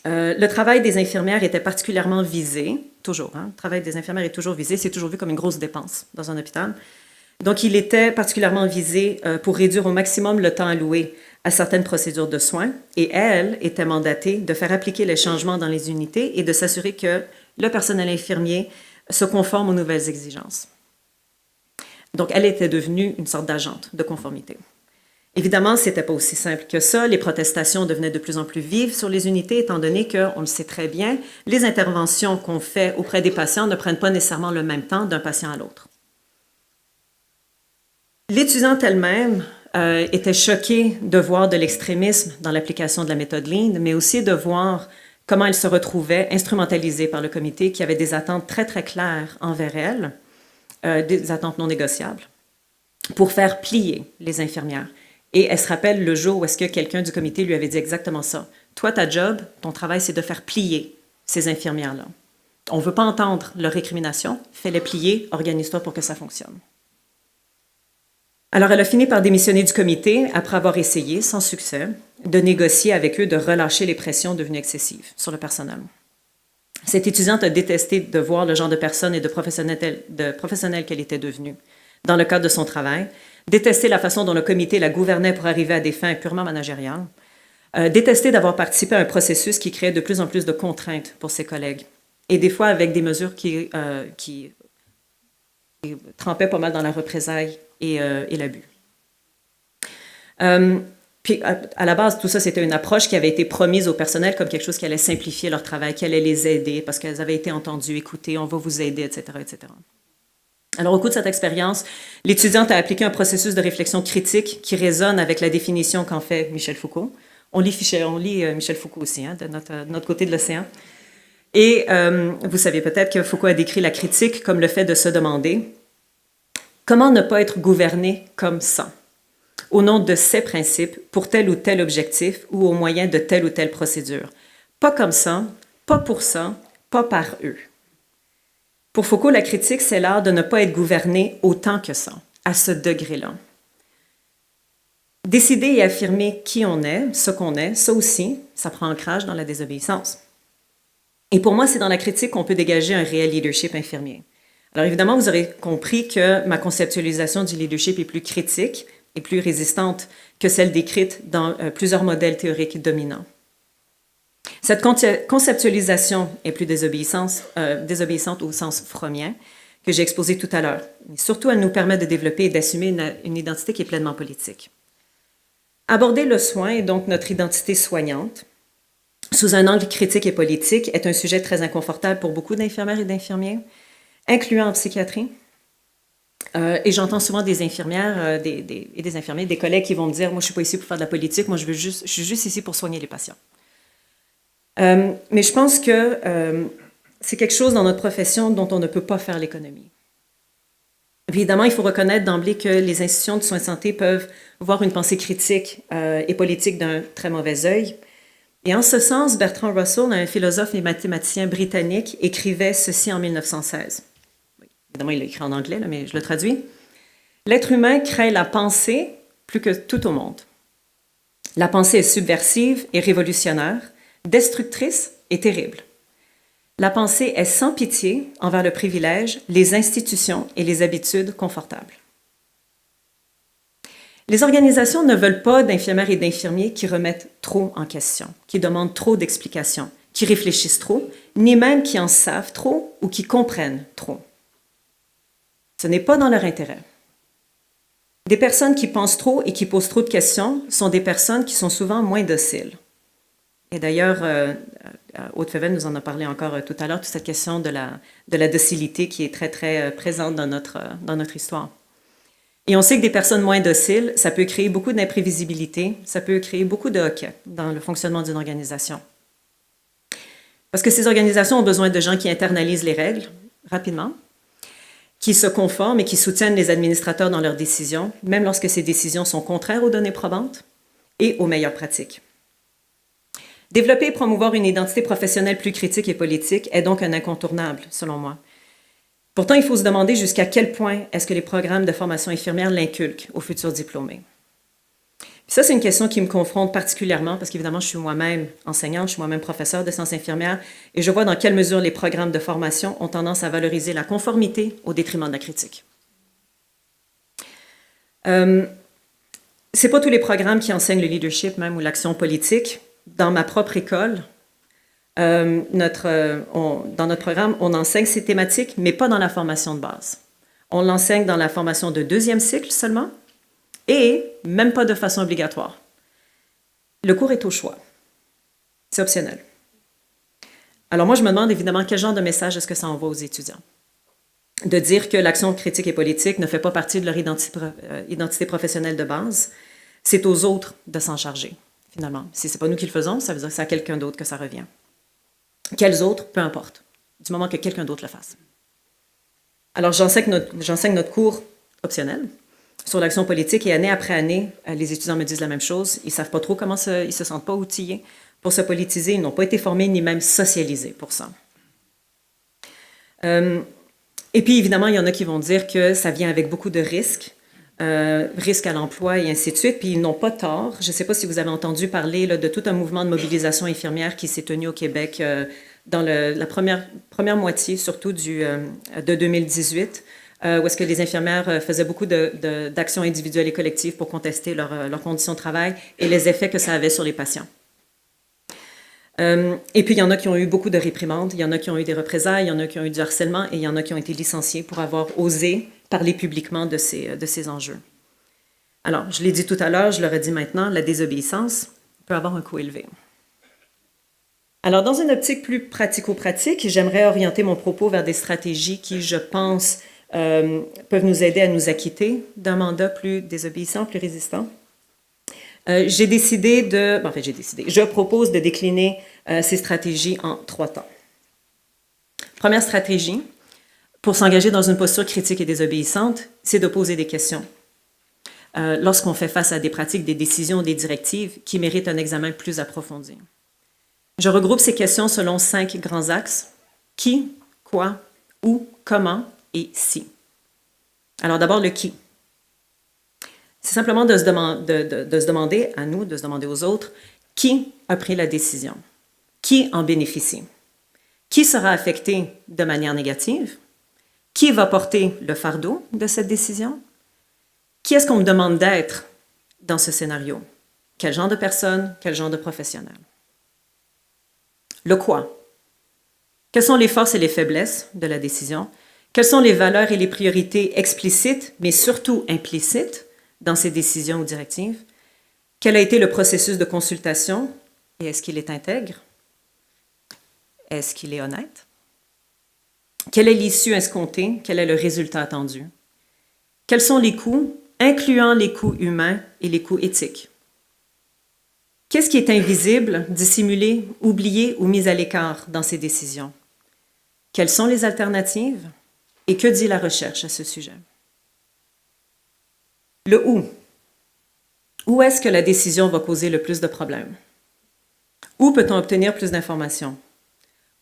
Le travail des infirmières était particulièrement visé, toujours, le travail des infirmières est toujours visé, c'est toujours vu comme une grosse dépense dans un hôpital. Donc, il était particulièrement visé pour réduire au maximum le temps alloué à certaines procédures de soins et elle était mandatée de faire appliquer les changements dans les unités et de s'assurer que le personnel infirmier se conforme aux nouvelles exigences. Donc, elle était devenue une sorte d'agente de conformité. Évidemment, ce n'était pas aussi simple que ça. Les protestations devenaient de plus en plus vives sur les unités, étant donné qu'on le sait très bien, les interventions qu'on fait auprès des patients ne prennent pas nécessairement le même temps d'un patient à l'autre. L'étudiante elle-même était choquée de voir de l'extrémisme dans l'application de la méthode Lean, mais aussi de voir comment elle se retrouvait instrumentalisée par le comité qui avait des attentes très, très claires envers elle, des attentes non négociables, pour faire plier les infirmières. Et elle se rappelle le jour où est-ce que quelqu'un du comité lui avait dit exactement ça. Toi, ta job, ton travail, c'est de faire plier ces infirmières-là. On ne veut pas entendre leurs récriminations. Fais-les plier, organise-toi pour que ça fonctionne. Alors, elle a fini par démissionner du comité après avoir essayé, sans succès, de négocier avec eux de relâcher les pressions devenues excessives sur le personnel. Cette étudiante a détesté de voir le genre de personne et de professionnel qu'elle était devenue dans le cadre de son travail, détesté la façon dont le comité la gouvernait pour arriver à des fins purement managériales, détesté d'avoir participé à un processus qui créait de plus en plus de contraintes pour ses collègues, et des fois avec des mesures qui trempaient pas mal dans la représaille et l'abus. Puis, à la base, tout ça, c'était une approche qui avait été promise au personnel comme quelque chose qui allait simplifier leur travail, qui allait les aider parce qu'elles avaient été entendues, écoutées, on va vous aider, etc., etc. Alors, au cours de cette expérience, l'étudiante a appliqué un processus de réflexion critique qui résonne avec la définition qu'en fait Michel Foucault. On lit Michel Foucault aussi, hein, de notre côté de l'océan. Et vous savez peut-être que Foucault a décrit la critique comme le fait de se demander comment ne pas être gouverné comme ça, au nom de ces principes, pour tel ou tel objectif ou au moyen de telle ou telle procédure. Pas comme ça, pas pour ça, pas par eux. Pour Foucault, la critique, c'est l'art de ne pas être gouverné autant que ça, à ce degré-là. Décider et affirmer qui on est, ce qu'on est, ça aussi, ça prend ancrage dans la désobéissance. Et pour moi, c'est dans la critique qu'on peut dégager un réel leadership infirmier. Alors évidemment, vous aurez compris que ma conceptualisation du leadership est plus critique et plus résistante que celle décrite dans plusieurs modèles théoriques dominants. Cette conceptualisation est plus désobéissante au sens frommien que j'ai exposé tout à l'heure. Mais surtout, elle nous permet de développer et d'assumer une identité qui est pleinement politique. Aborder le soin et donc notre identité soignante sous un angle critique et politique est un sujet très inconfortable pour beaucoup d'infirmières et d'infirmiers, incluant en psychiatrie. Et j'entends souvent des infirmières et des infirmiers, des collègues qui vont me dire « Moi, je ne suis pas ici pour faire de la politique, moi, je suis juste ici pour soigner les patients. » Mais je pense que c'est quelque chose dans notre profession dont on ne peut pas faire l'économie. Évidemment, il faut reconnaître d'emblée que les institutions de soins de santé peuvent voir une pensée critique et politique d'un très mauvais œil. Et en ce sens, Bertrand Russell, un philosophe et mathématicien britannique, écrivait ceci en 1916. Évidemment, il l'a écrit en anglais, là, mais je le traduis. « L'être humain crée la pensée plus que tout au monde. La pensée est subversive et révolutionnaire, destructrice et terrible. La pensée est sans pitié envers le privilège, les institutions et les habitudes confortables. » Les organisations ne veulent pas d'infirmières et d'infirmiers qui remettent trop en question, qui demandent trop d'explications, qui réfléchissent trop, ni même qui en savent trop ou qui comprennent trop. Ce n'est pas dans leur intérêt. Des personnes qui pensent trop et qui posent trop de questions sont des personnes qui sont souvent moins dociles. Et d'ailleurs, Aude Feven nous en a parlé encore tout à l'heure, toute cette question de la docilité qui est très, très présente dans notre histoire. Et on sait que des personnes moins dociles, ça peut créer beaucoup d'imprévisibilité, ça peut créer beaucoup de hoquets dans le fonctionnement d'une organisation. Parce que ces organisations ont besoin de gens qui internalisent les règles rapidement, qui se conforment et qui soutiennent les administrateurs dans leurs décisions, même lorsque ces décisions sont contraires aux données probantes et aux meilleures pratiques. Développer et promouvoir une identité professionnelle plus critique et politique est donc un incontournable, selon moi. Pourtant, il faut se demander jusqu'à quel point est-ce que les programmes de formation infirmière l'inculquent aux futurs diplômés. Puis ça, c'est une question qui me confronte particulièrement parce qu'évidemment, je suis moi-même enseignante, je suis moi-même professeure de sciences infirmières et je vois dans quelle mesure les programmes de formation ont tendance à valoriser la conformité au détriment de la critique. C'est pas tous les programmes qui enseignent le leadership même ou l'action politique. Dans ma propre école, dans notre programme, on enseigne ces thématiques, mais pas dans la formation de base. On l'enseigne dans la formation de deuxième cycle seulement et même pas de façon obligatoire. Le cours est au choix. C'est optionnel. Alors moi, je me demande évidemment quel genre de message est-ce que ça envoie aux étudiants. De dire que l'action critique et politique ne fait pas partie de leur identité professionnelle de base, c'est aux autres de s'en charger, finalement. Si ce n'est pas nous qui le faisons, ça veut dire que c'est à quelqu'un d'autre que ça revient. Quels autres? Peu importe, du moment que quelqu'un d'autre le fasse. Alors, j'enseigne notre cours optionnel sur l'action politique et année après année, les étudiants me disent la même chose. Ils ne savent pas trop comment ils ne se sentent pas outillés pour se politiser. Ils n'ont pas été formés ni même socialisés pour ça. Et puis, évidemment, il y en a qui vont dire que ça vient avec beaucoup de risques, risques à l'emploi et ainsi de suite, puis ils n'ont pas tort. Je ne sais pas si vous avez entendu parler là, de tout un mouvement de mobilisation infirmière qui s'est tenu au Québec dans la première moitié, surtout de 2018, où est-ce que les infirmières faisaient beaucoup d'actions individuelles et collectives pour contester leurs conditions de travail et les effets que ça avait sur les patients. Et puis, il y en a qui ont eu beaucoup de réprimandes, il y en a qui ont eu des représailles, il y en a qui ont eu du harcèlement et il y en a qui ont été licenciés pour avoir osé parler publiquement de ces enjeux. Alors, je l'ai dit tout à l'heure, je l'aurais dit maintenant, la désobéissance peut avoir un coût élevé. Alors, dans une optique plus pratico-pratique, j'aimerais orienter mon propos vers des stratégies qui, je pense, peuvent nous aider à nous acquitter d'un mandat plus désobéissant, plus résistant. Je propose de décliner ces stratégies en 3 temps. Première stratégie, pour s'engager dans une posture critique et désobéissante, c'est de poser des questions. Lorsqu'on fait face à des pratiques, des décisions, des directives qui méritent un examen plus approfondi. Je regroupe ces questions selon 5 grands axes. Qui, quoi, où, comment et si. Alors d'abord, le qui. C'est simplement de se demander à nous, de se demander aux autres, qui a pris la décision? Qui en bénéficie? Qui sera affecté de manière négative? Qui va porter le fardeau de cette décision? Qui est-ce qu'on me demande d'être dans ce scénario? Quel genre de personne? Quel genre de professionnel? Le quoi? Quelles sont les forces et les faiblesses de la décision? Quelles sont les valeurs et les priorités explicites, mais surtout implicites, dans ces décisions ou directives? Quel a été le processus de consultation et est-ce qu'il est intègre? Est-ce qu'il est honnête? Quelle est l'issue escomptée? Quel est le résultat attendu? Quels sont les coûts, incluant les coûts humains et les coûts éthiques? Qu'est-ce qui est invisible, dissimulé, oublié ou mis à l'écart dans ces décisions? Quelles sont les alternatives? Et que dit la recherche à ce sujet? Le où. Où est-ce que la décision va causer le plus de problèmes? Où peut-on obtenir plus d'informations?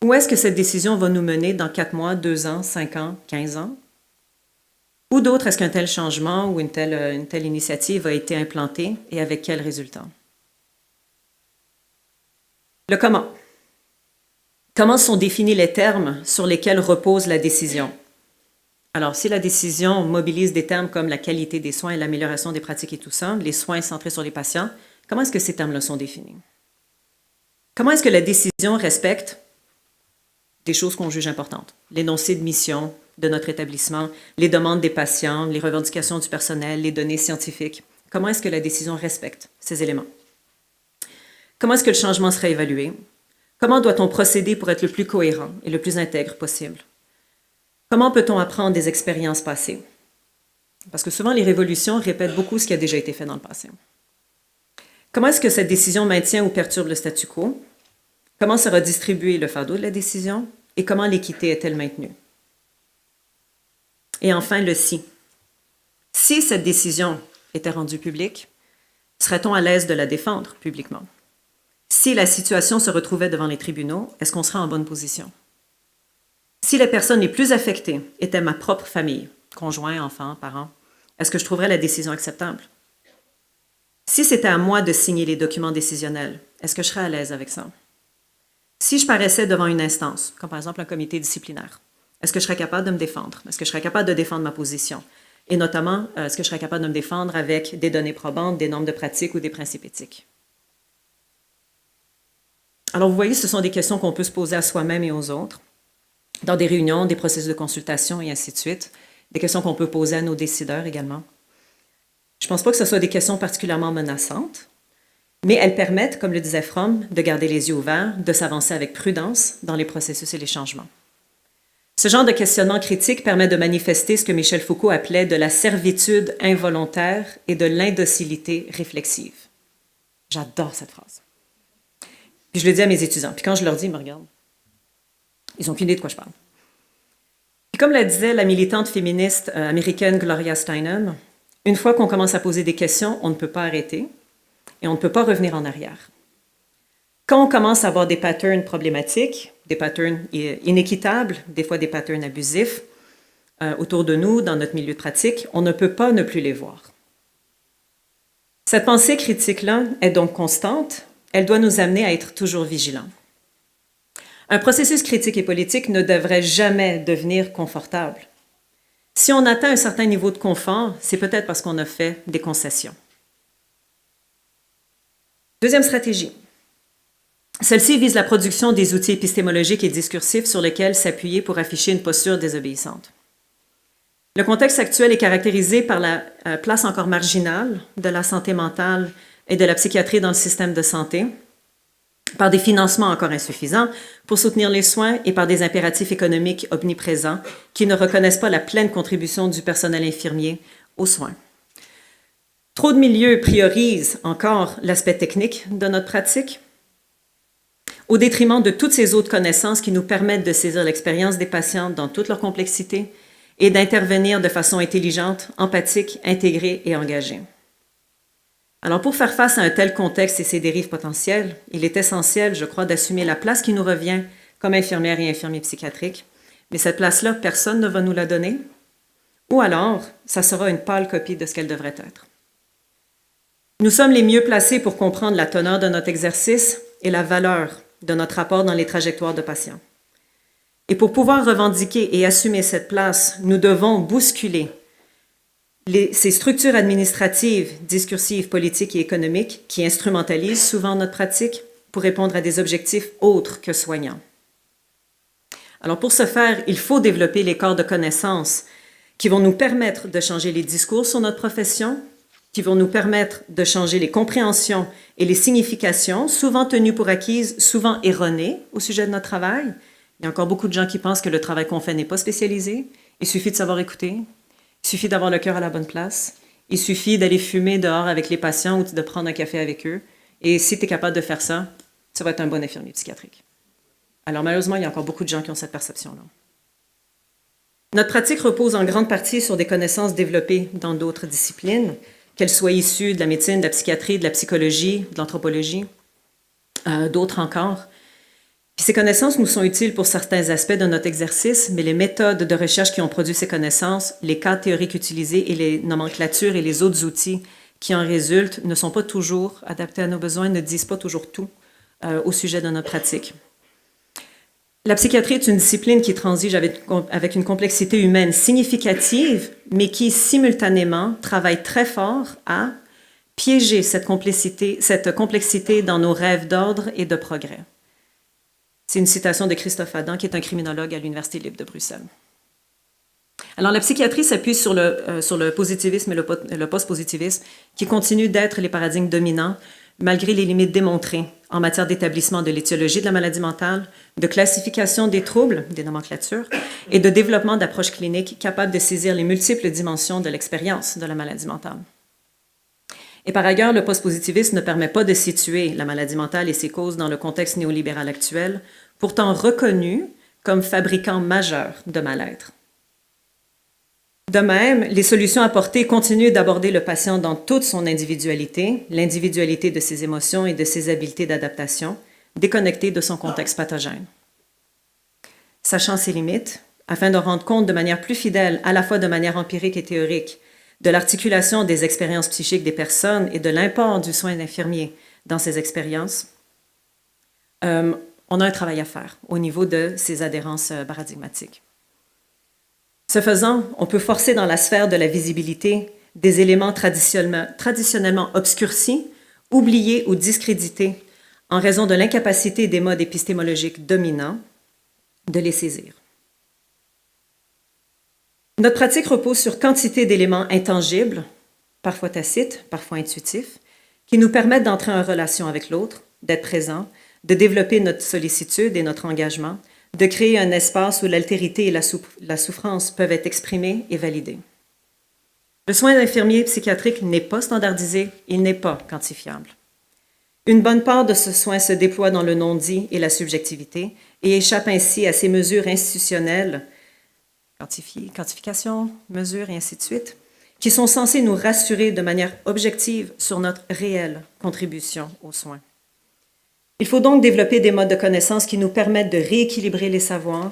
Où est-ce que cette décision va nous mener dans 4 mois, 2 ans, 5 ans, 15 ans? Où d'autre est-ce qu'un tel changement ou une telle initiative a été implantée et avec quel résultat? Le comment. Comment sont définis les termes sur lesquels repose la décision? Alors, si la décision mobilise des termes comme la qualité des soins et l'amélioration des pratiques et tout ça, les soins centrés sur les patients, comment est-ce que ces termes-là sont définis? Comment est-ce que la décision respecte des choses qu'on juge importantes? L'énoncé de mission de notre établissement, les demandes des patients, les revendications du personnel, les données scientifiques. Comment est-ce que la décision respecte ces éléments? Comment est-ce que le changement sera évalué? Comment doit-on procéder pour être le plus cohérent et le plus intègre possible? Comment peut-on apprendre des expériences passées? Parce que souvent, les révolutions répètent beaucoup ce qui a déjà été fait dans le passé. Comment est-ce que cette décision maintient ou perturbe le statu quo? Comment sera distribué le fardeau de la décision? Et comment l'équité est-elle maintenue? Et enfin, le si. Si cette décision était rendue publique, serait-on à l'aise de la défendre publiquement? Si la situation se retrouvait devant les tribunaux, est-ce qu'on serait en bonne position? Si les personnes les plus affectées étaient ma propre famille, conjoint, enfants, parents, est-ce que je trouverais la décision acceptable? Si c'était à moi de signer les documents décisionnels, est-ce que je serais à l'aise avec ça? Si je paraissais devant une instance, comme par exemple un comité disciplinaire, est-ce que je serais capable de me défendre? Est-ce que je serais capable de défendre ma position? Et notamment, est-ce que je serais capable de me défendre avec des données probantes, des normes de pratique ou des principes éthiques? Alors, vous voyez, ce sont des questions qu'on peut se poser à soi-même et aux autres, dans des réunions, des processus de consultation et ainsi de suite, des questions qu'on peut poser à nos décideurs également. Je ne pense pas que ce soit des questions particulièrement menaçantes, mais elles permettent, comme le disait Fromm, de garder les yeux ouverts, de s'avancer avec prudence dans les processus et les changements. Ce genre de questionnement critique permet de manifester ce que Michel Foucault appelait de la servitude involontaire et de l'indocilité réflexive. J'adore cette phrase. Puis je le dis à mes étudiants, puis quand je leur dis, ils me regardent. Ils n'ont qu'une idée de quoi je parle. Puis comme la disait la militante féministe américaine Gloria Steinem, une fois qu'on commence à poser des questions, on ne peut pas arrêter et on ne peut pas revenir en arrière. Quand on commence à avoir des patterns problématiques, des patterns inéquitables, des fois des patterns abusifs autour de nous, dans notre milieu de pratique. On ne peut pas ne plus les voir. Cette pensée critique-là est donc constante. Elle doit nous amener à être toujours vigilants. Un processus critique et politique ne devrait jamais devenir confortable. Si on atteint un certain niveau de confort, c'est peut-être parce qu'on a fait des concessions. Deuxième stratégie. Celle-ci vise la production des outils épistémologiques et discursifs sur lesquels s'appuyer pour afficher une posture désobéissante. Le contexte actuel est caractérisé par la place encore marginale de la santé mentale et de la psychiatrie dans le système de santé, par des financements encore insuffisants pour soutenir les soins et par des impératifs économiques omniprésents qui ne reconnaissent pas la pleine contribution du personnel infirmier aux soins. Trop de milieux priorisent encore l'aspect technique de notre pratique, au détriment de toutes ces autres connaissances qui nous permettent de saisir l'expérience des patients dans toute leur complexité et d'intervenir de façon intelligente, empathique, intégrée et engagée. Alors, pour faire face à un tel contexte et ses dérives potentielles, il est essentiel, je crois, d'assumer la place qui nous revient comme infirmières et infirmiers psychiatriques. Mais cette place-là, personne ne va nous la donner. Ou alors, ça sera une pâle copie de ce qu'elle devrait être. Nous sommes les mieux placés pour comprendre la teneur de notre exercice et la valeur de notre rapport dans les trajectoires de patients. Et pour pouvoir revendiquer et assumer cette place, nous devons bousculer ces structures administratives, discursives, politiques et économiques qui instrumentalisent souvent notre pratique pour répondre à des objectifs autres que soignants. Alors pour ce faire, il faut développer les corps de connaissances qui vont nous permettre de changer les discours sur notre profession, qui vont nous permettre de changer les compréhensions et les significations, souvent tenues pour acquises, souvent erronées au sujet de notre travail. Il y a encore beaucoup de gens qui pensent que le travail qu'on fait n'est pas spécialisé. Il suffit de savoir écouter. Il suffit d'avoir le cœur à la bonne place. Il suffit d'aller fumer dehors avec les patients ou de prendre un café avec eux. Et si tu es capable de faire ça, tu vas être un bon infirmier psychiatrique. Alors malheureusement, il y a encore beaucoup de gens qui ont cette perception-là. Notre pratique repose en grande partie sur des connaissances développées dans d'autres disciplines, qu'elles soient issues de la médecine, de la psychiatrie, de la psychologie, de l'anthropologie, d'autres encore. Puis ces connaissances nous sont utiles pour certains aspects de notre exercice, mais les méthodes de recherche qui ont produit ces connaissances, les cas théoriques utilisés et les nomenclatures et les autres outils qui en résultent ne sont pas toujours adaptés à nos besoins, ne disent pas toujours tout au sujet de notre pratique. La psychiatrie est une discipline qui transige avec une complexité humaine significative, mais qui simultanément travaille très fort à piéger cette complexité dans nos rêves d'ordre et de progrès. C'est une citation de Christophe Adam, qui est un criminologue à l'Université libre de Bruxelles. Alors, la psychiatrie s'appuie sur le positivisme et le post-positivisme, qui continuent d'être les paradigmes dominants, malgré les limites démontrées en matière d'établissement de l'étiologie de la maladie mentale, de classification des troubles, des nomenclatures, et de développement d'approches cliniques capables de saisir les multiples dimensions de l'expérience de la maladie mentale. Et par ailleurs, le post-positivisme ne permet pas de situer la maladie mentale et ses causes dans le contexte néolibéral actuel, pourtant reconnu comme fabricant majeur de mal-être. De même, les solutions apportées continuent d'aborder le patient dans toute son individualité, l'individualité de ses émotions et de ses habiletés d'adaptation, déconnectées de son contexte pathogène. Sachant ses limites, afin de rendre compte de manière plus fidèle, à la fois de manière empirique et théorique, de l'articulation des expériences psychiques des personnes et de l'import du soin infirmier dans ces expériences, on a un travail à faire au niveau de ces adhérences paradigmatiques. Ce faisant, on peut forcer dans la sphère de la visibilité des éléments traditionnellement obscurcis, oubliés ou discrédités en raison de l'incapacité des modes épistémologiques dominants de les saisir. Notre pratique repose sur quantité d'éléments intangibles, parfois tacites, parfois intuitifs, qui nous permettent d'entrer en relation avec l'autre, d'être présent, de développer notre sollicitude et notre engagement, de créer un espace où l'altérité et la souffrance peuvent être exprimées et validées. Le soin d'infirmier psychiatrique n'est pas standardisé, il n'est pas quantifiable. Une bonne part de ce soin se déploie dans le non-dit et la subjectivité et échappe ainsi à ces mesures institutionnelles, quantification, mesure et ainsi de suite, qui sont censées nous rassurer de manière objective sur notre réelle contribution aux soins. Il faut donc développer des modes de connaissance qui nous permettent de rééquilibrer les savoirs,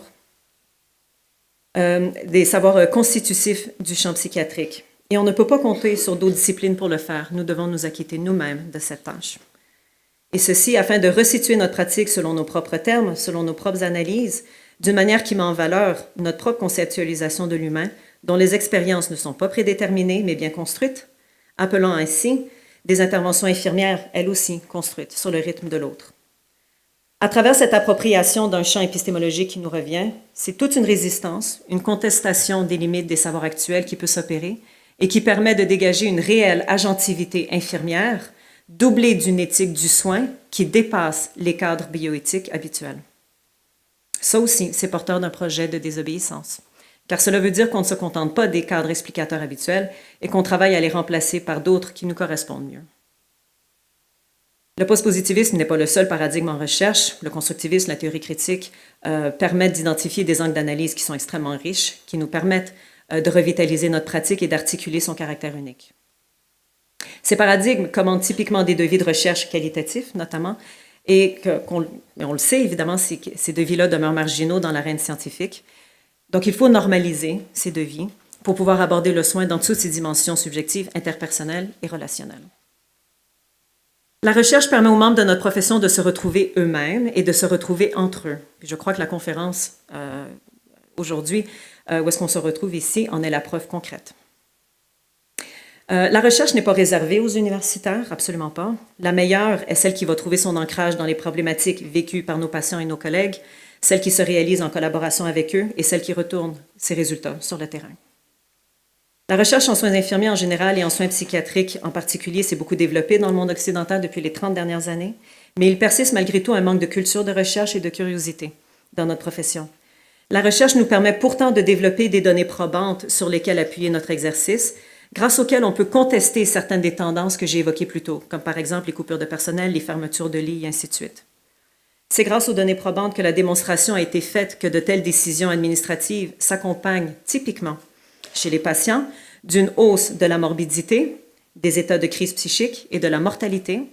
des savoirs constitutifs du champ psychiatrique. Et on ne peut pas compter sur d'autres disciplines pour le faire. Nous devons nous acquitter nous-mêmes de cette tâche. Et ceci afin de resituer notre pratique selon nos propres termes, selon nos propres analyses, d'une manière qui met en valeur notre propre conceptualisation de l'humain, dont les expériences ne sont pas prédéterminées, mais bien construites, appelant ainsi des interventions infirmières, elles aussi construites sur le rythme de l'autre. À travers cette appropriation d'un champ épistémologique qui nous revient, c'est toute une résistance, une contestation des limites des savoirs actuels qui peut s'opérer et qui permet de dégager une réelle agentivité infirmière, doublée d'une éthique du soin qui dépasse les cadres bioéthiques habituels. Ça aussi, c'est porteur d'un projet de désobéissance, car cela veut dire qu'on ne se contente pas des cadres explicateurs habituels et qu'on travaille à les remplacer par d'autres qui nous correspondent mieux. Le postpositivisme n'est pas le seul paradigme en recherche. Le constructivisme, la théorie critique permettent d'identifier des angles d'analyse qui sont extrêmement riches, qui nous permettent de revitaliser notre pratique et d'articuler son caractère unique. Ces paradigmes commandent typiquement des devis de recherche qualitatifs, notamment, et on le sait évidemment, ces devis-là demeurent marginaux dans l'arène scientifique. Donc, il faut normaliser ces devis pour pouvoir aborder le soin dans toutes ses dimensions subjectives, interpersonnelles et relationnelles. La recherche permet aux membres de notre profession de se retrouver eux-mêmes et de se retrouver entre eux. Puis je crois que la conférence aujourd'hui, où est-ce qu'on se retrouve ici, en est la preuve concrète. La recherche n'est pas réservée aux universitaires, absolument pas. La meilleure est celle qui va trouver son ancrage dans les problématiques vécues par nos patients et nos collègues, celle qui se réalise en collaboration avec eux et celle qui retourne ses résultats sur le terrain. La recherche en soins infirmiers en général et en soins psychiatriques en particulier s'est beaucoup développée dans le monde occidental depuis les 30 dernières années, mais il persiste malgré tout un manque de culture de recherche et de curiosité dans notre profession. La recherche nous permet pourtant de développer des données probantes sur lesquelles appuyer notre exercice, grâce auxquelles on peut contester certaines des tendances que j'ai évoquées plus tôt, comme par exemple les coupures de personnel, les fermetures de lits et ainsi de suite. C'est grâce aux données probantes que la démonstration a été faite que de telles décisions administratives s'accompagnent typiquement chez les patients d'une hausse de la morbidité, des états de crise psychique et de la mortalité,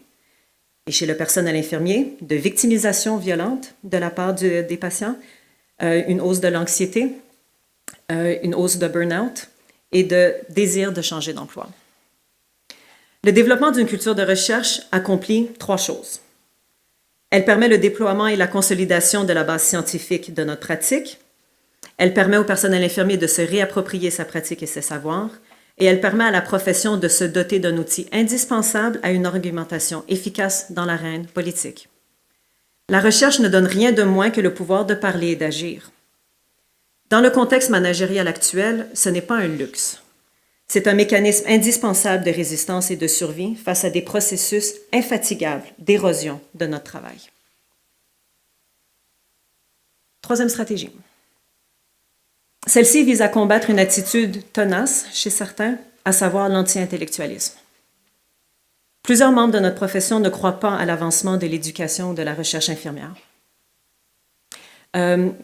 et chez le personnel infirmier, de victimisation violente de la part des patients, une hausse de l'anxiété, une hausse de burn-out et de désir de changer d'emploi. Le développement d'une culture de recherche accomplit 3 choses. Elle permet le déploiement et la consolidation de la base scientifique de notre pratique. Elle permet au personnel infirmier de se réapproprier sa pratique et ses savoirs, et elle permet à la profession de se doter d'un outil indispensable à une argumentation efficace dans l'arène politique. La recherche ne donne rien de moins que le pouvoir de parler et d'agir. Dans le contexte managérial actuel, ce n'est pas un luxe. C'est un mécanisme indispensable de résistance et de survie face à des processus infatigables d'érosion de notre travail. 3e stratégie. Celle-ci vise à combattre une attitude tenace chez certains, à savoir l'anti-intellectualisme. Plusieurs membres de notre profession ne croient pas à l'avancement de l'éducation ou de la recherche infirmière,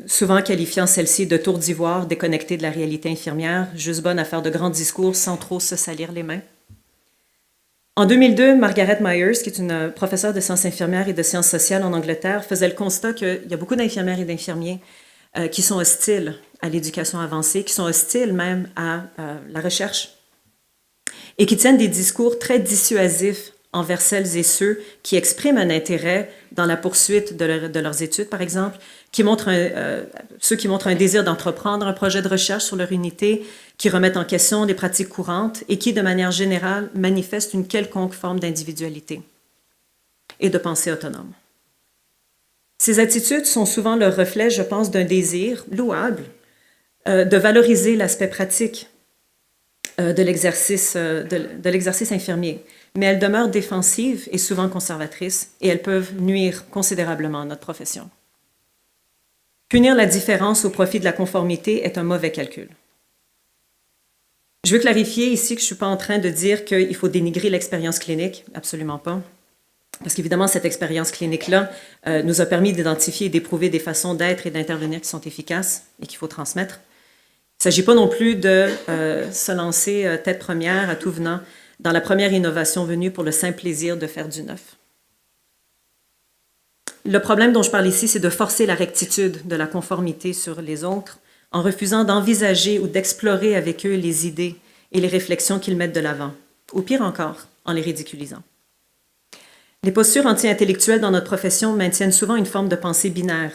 souvent qualifiant celle-ci de tour d'ivoire déconnectée de la réalité infirmière, juste bonne à faire de grands discours sans trop se salir les mains. En 2002, Margaret Myers, qui est une professeure de sciences infirmières et de sciences sociales en Angleterre, faisait le constat qu'il y a beaucoup d'infirmières et d'infirmiers qui sont hostiles à l'éducation avancée, qui sont hostiles même à la recherche, et qui tiennent des discours très dissuasifs envers celles et ceux qui expriment un intérêt dans la poursuite de leurs études, par exemple, ceux qui montrent un désir d'entreprendre un projet de recherche sur leur unité, qui remettent en question les pratiques courantes et qui, de manière générale, manifestent une quelconque forme d'individualité et de pensée autonome. Ces attitudes sont souvent le reflet, je pense, d'un désir louable de valoriser l'aspect pratique de l'exercice infirmier, mais elles demeurent défensives et souvent conservatrices, et elles peuvent nuire considérablement à notre profession. Punir la différence au profit de la conformité est un mauvais calcul. Je veux clarifier ici que je ne suis pas en train de dire qu'il faut dénigrer l'expérience clinique, absolument pas. Parce qu'évidemment, cette expérience clinique-là nous a permis d'identifier et d'éprouver des façons d'être et d'intervenir qui sont efficaces et qu'il faut transmettre. Il ne s'agit pas non plus de se lancer tête première à tout venant dans la première innovation venue pour le simple plaisir de faire du neuf. le problème dont je parle ici, c'est de forcer la rectitude de la conformité sur les autres en refusant d'envisager ou d'explorer avec eux les idées et les réflexions qu'ils mettent de l'avant, ou pire encore, en les ridiculisant. Les postures anti-intellectuelles dans notre profession maintiennent souvent une forme de pensée binaire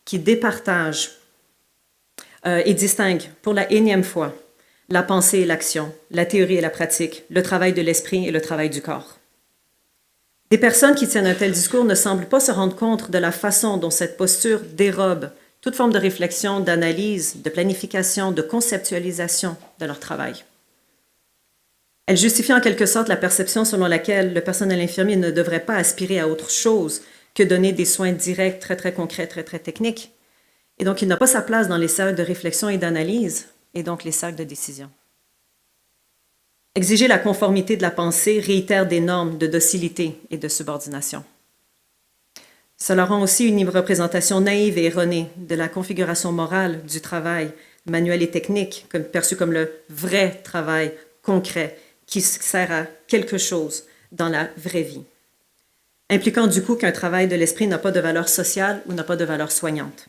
qui départage et distingue, pour la énième fois, la pensée et l'action, la théorie et la pratique, le travail de l'esprit et le travail du corps. Des personnes qui tiennent un tel discours ne semblent pas se rendre compte de la façon dont cette posture dérobe toute forme de réflexion, d'analyse, de planification, de conceptualisation de leur travail. Elle justifie en quelque sorte la perception selon laquelle le personnel infirmier ne devrait pas aspirer à autre chose que donner des soins directs, très, très concrets, très, très techniques. Et donc, il n'a pas sa place dans les cercles de réflexion et d'analyse, et donc les cercles de décision. Exiger la conformité de la pensée réitère des normes de docilité et de subordination. Cela rend aussi une représentation naïve et erronée de la configuration morale du travail manuel et technique, perçu comme le vrai travail concret qui sert à quelque chose dans la vraie vie, impliquant du coup qu'un travail de l'esprit n'a pas de valeur sociale ou n'a pas de valeur soignante.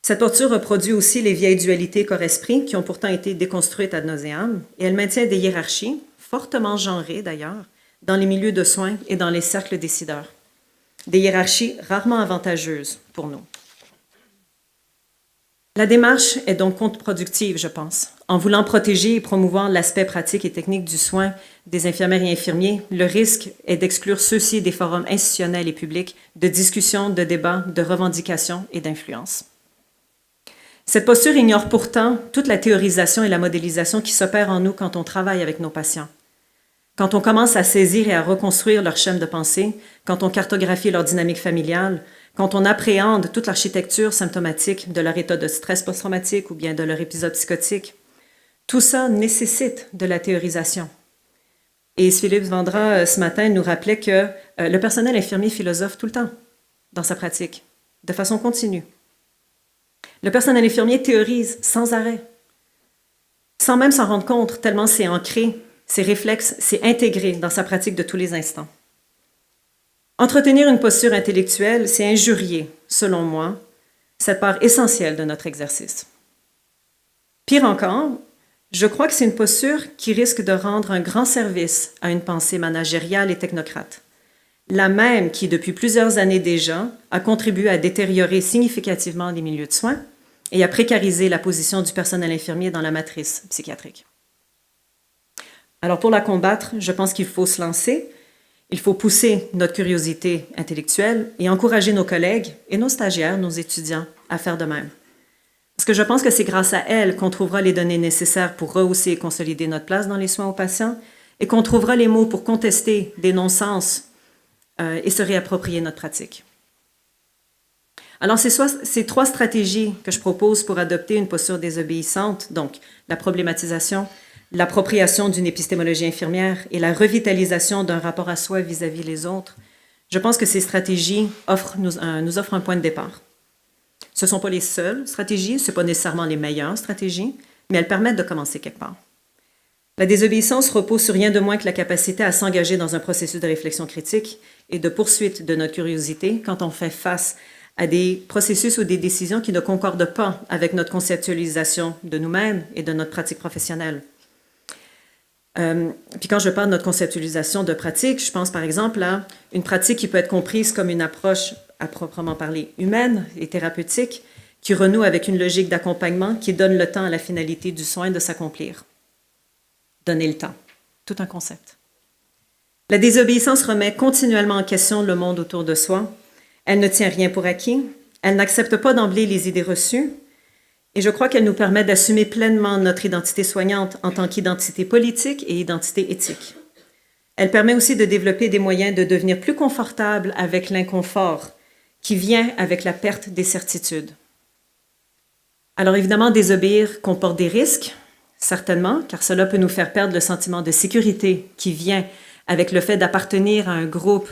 Cette posture reproduit aussi les vieilles dualités corps-esprit qui ont pourtant été déconstruites ad nauseam, et elle maintient des hiérarchies, fortement genrées d'ailleurs, dans les milieux de soins et dans les cercles décideurs. Des hiérarchies rarement avantageuses pour nous. La démarche est donc contre-productive, je pense. En voulant protéger et promouvoir l'aspect pratique et technique du soin des infirmières et infirmiers, le risque est d'exclure ceux-ci des forums institutionnels et publics de discussion, de débat, de revendication et d'influence. Cette posture ignore pourtant toute la théorisation et la modélisation qui s'opèrent en nous quand on travaille avec nos patients. Quand on commence à saisir et à reconstruire leur schème de pensée, quand on cartographie leur dynamique familiale, quand on appréhende toute l'architecture symptomatique de leur état de stress post-traumatique ou bien de leur épisode psychotique, tout ça nécessite de la théorisation. Et Philippe Vendra, ce matin, nous rappelait que le personnel infirmier philosophe tout le temps dans sa pratique, de façon continue. Le personnel infirmier théorise sans arrêt, sans même s'en rendre compte, tellement c'est ancré, c'est réflexe, c'est intégré dans sa pratique de tous les instants. Entretenir une posture intellectuelle, c'est injurier, selon moi, cette part essentielle de notre exercice. Pire encore, je crois que c'est une posture qui risque de rendre un grand service à une pensée managériale et technocrate, la même qui, depuis plusieurs années déjà, a contribué à détériorer significativement les milieux de soins et à précariser la position du personnel infirmier dans la matrice psychiatrique. Alors pour la combattre, je pense qu'il faut se lancer, il faut pousser notre curiosité intellectuelle et encourager nos collègues et nos stagiaires, nos étudiants, à faire de même. Parce que je pense que c'est grâce à elles qu'on trouvera les données nécessaires pour rehausser et consolider notre place dans les soins aux patients et qu'on trouvera les mots pour contester des non-sens et se réapproprier notre pratique. Alors, c'est ces trois stratégies que je propose pour adopter une posture désobéissante, donc la problématisation, l'appropriation d'une épistémologie infirmière et la revitalisation d'un rapport à soi vis-à-vis les autres. Je pense que ces stratégies nous offrent un point de départ. Ce ne sont pas les seules stratégies, ce ne sont pas nécessairement les meilleures stratégies, mais elles permettent de commencer quelque part. La désobéissance repose sur rien de moins que la capacité à s'engager dans un processus de réflexion critique et de poursuite de notre curiosité quand on fait face à des processus ou des décisions qui ne concordent pas avec notre conceptualisation de nous-mêmes et de notre pratique professionnelle. Puis quand je parle de notre conceptualisation de pratique, je pense par exemple à une pratique qui peut être comprise comme une approche à proprement parler humaine et thérapeutique qui renoue avec une logique d'accompagnement qui donne le temps à la finalité du soin de s'accomplir. Donner le temps, tout un concept. La désobéissance remet continuellement en question le monde autour de soi. Elle ne tient rien pour acquis. Elle n'accepte pas d'emblée les idées reçues. Et je crois qu'elle nous permet d'assumer pleinement notre identité soignante en tant qu'identité politique et identité éthique. Elle permet aussi de développer des moyens de devenir plus confortable avec l'inconfort qui vient avec la perte des certitudes. Alors évidemment, désobéir comporte des risques, certainement, car cela peut nous faire perdre le sentiment de sécurité qui vient avec le fait d'appartenir à un groupe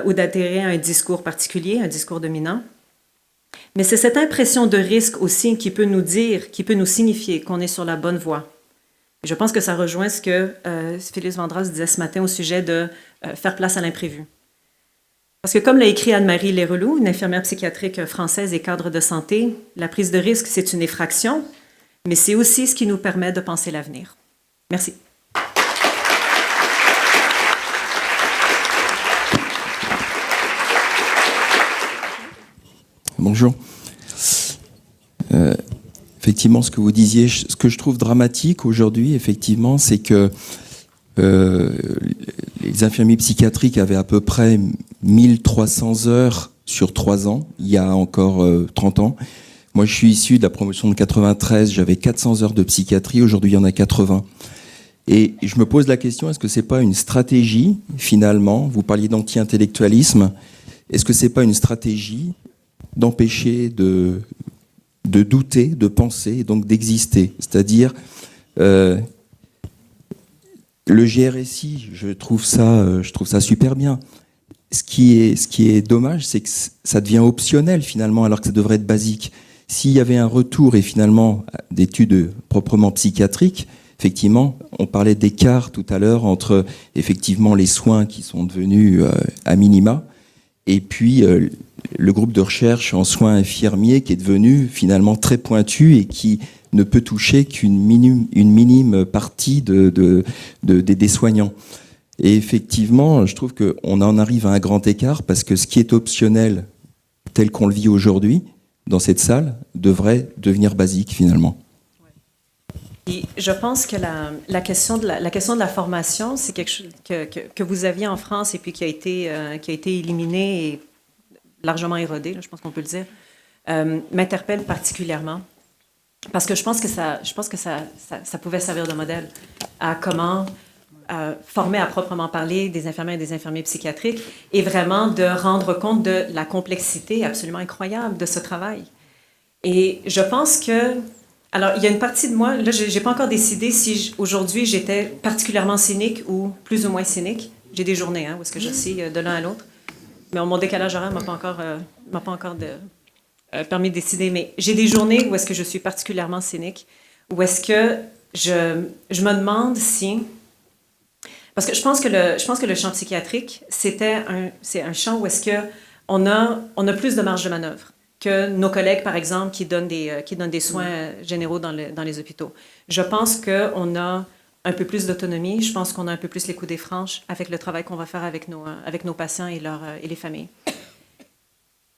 ou d'adhérer à un discours particulier, un discours dominant. Mais c'est cette impression de risque aussi qui peut nous dire, qui peut nous signifier qu'on est sur la bonne voie. Et je pense que ça rejoint ce que Phyllis Vandras disait ce matin au sujet de faire place à l'imprévu. Parce que comme l'a écrit Anne-Marie Leroux, une infirmière psychiatrique française et cadre de santé, la prise de risque, c'est une effraction, mais c'est aussi ce qui nous permet de penser l'avenir. Merci. Bonjour. Effectivement, ce que vous disiez, ce que je trouve dramatique aujourd'hui, effectivement, c'est que les infirmiers psychiatriques avaient à peu près 1300 heures sur 3 ans, il y a encore 30 ans. Moi, je suis issu de la promotion de 93, j'avais 400 heures de psychiatrie, aujourd'hui il y en a 80. Et je me pose la question, est-ce que c'est pas une stratégie, finalement, vous parliez d'anti-intellectualisme, est-ce que c'est pas une stratégie d'empêcher de douter, de penser, et donc d'exister? C'est-à-dire, le GRSI, je trouve ça super bien. Ce qui est dommage, c'est que ça devient optionnel finalement, alors que ça devrait être basique. S'il y avait un retour et finalement d'études proprement psychiatriques, effectivement, on parlait d'écart tout à l'heure entre effectivement les soins qui sont devenus à minima, et puis le groupe de recherche en soins infirmiers qui est devenu finalement très pointu et qui ne peut toucher qu'une minime partie des soignants. Et effectivement, je trouve qu'on en arrive à un grand écart parce que ce qui est optionnel, tel qu'on le vit aujourd'hui, dans cette salle, devrait devenir basique finalement. Et je pense que la question de la formation, c'est quelque chose que vous aviez en France et puis qui a été éliminé et largement érodé, là, je pense qu'on peut le dire, m'interpelle particulièrement. Parce que je pense que ça pouvait servir de modèle à comment former à proprement parler des infirmières et des infirmiers psychiatriques et vraiment de rendre compte de la complexité absolument incroyable de ce travail. Et je pense que... Alors, il y a une partie de moi, là, je n'ai pas encore décidé si aujourd'hui j'étais particulièrement cynique ou plus ou moins cynique. J'ai des journées où est-ce que j'oscille de l'un à l'autre. Mais mon décalage horaire ne m'a pas encore permis de décider. Mais j'ai des journées où est-ce que je suis particulièrement cynique, où est-ce que je me demande si... Parce que je pense que le champ psychiatrique, c'est un champ où est-ce qu'on a plus de marge de manœuvre que nos collègues, par exemple, qui donnent des soins généraux dans les hôpitaux. Je pense qu'on a un peu plus d'autonomie. Je pense qu'on a un peu plus les coups des franches avec le travail qu'on va faire avec nos patients et les familles.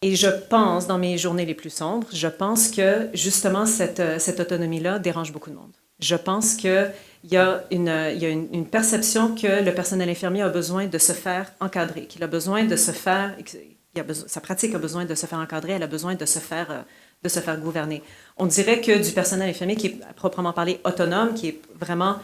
Et je pense, dans mes journées les plus sombres, je pense que, justement, cette autonomie-là dérange beaucoup de monde. Je pense qu'il y a une perception que le personnel infirmier a besoin de se faire encadrer, qu'il a besoin de se faire... sa pratique a besoin de se faire encadrer, elle a besoin de se faire gouverner. On dirait que du personnel infirmier qui est proprement parlé autonome, qui est vraiment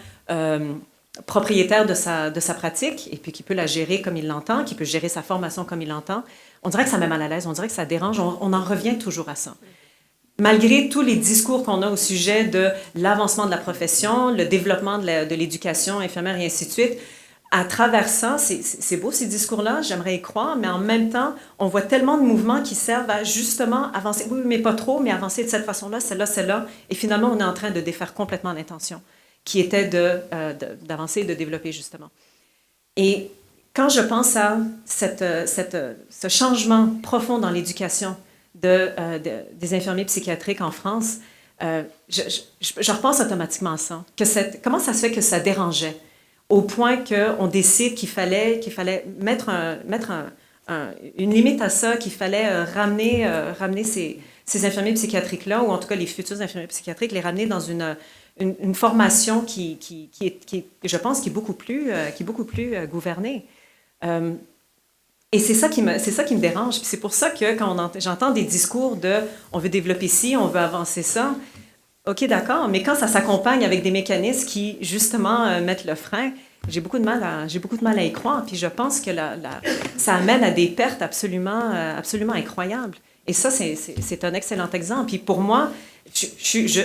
propriétaire de sa pratique et puis qui peut la gérer comme il l'entend, qui peut gérer sa formation comme il l'entend, on dirait que ça met mal à l'aise, on dirait que ça dérange, on en revient toujours à ça. Malgré tous les discours qu'on a au sujet de l'avancement de la profession, le développement de l'éducation infirmière et ainsi de suite, à travers ça, c'est beau ces discours-là, j'aimerais y croire, mais en même temps, on voit tellement de mouvements qui servent à justement avancer, oui, mais pas trop, mais avancer de cette façon-là, celle-là, et finalement, on est en train de défaire complètement l'intention, qui était d'avancer et de développer justement. Et quand je pense à ce changement profond dans l'éducation des infirmiers psychiatriques en France, je repense automatiquement à ça. Comment ça se fait que ça dérangeait au point qu'on décide qu'il fallait mettre une limite à ça, qu'il fallait ramener ces infirmiers psychiatriques-là, ou en tout cas les futurs infirmiers psychiatriques, les ramener dans une formation qui est, je pense, qui est beaucoup plus gouvernée. Et c'est ça qui me dérange. Puis c'est pour ça que quand j'entends des discours de « on veut développer ci, on veut avancer ça », OK, d'accord, mais quand ça s'accompagne avec des mécanismes qui, justement, mettent le frein, j'ai beaucoup de mal à y croire. Puis je pense que ça amène à des pertes absolument incroyables. Et ça, c'est un excellent exemple. Puis pour moi,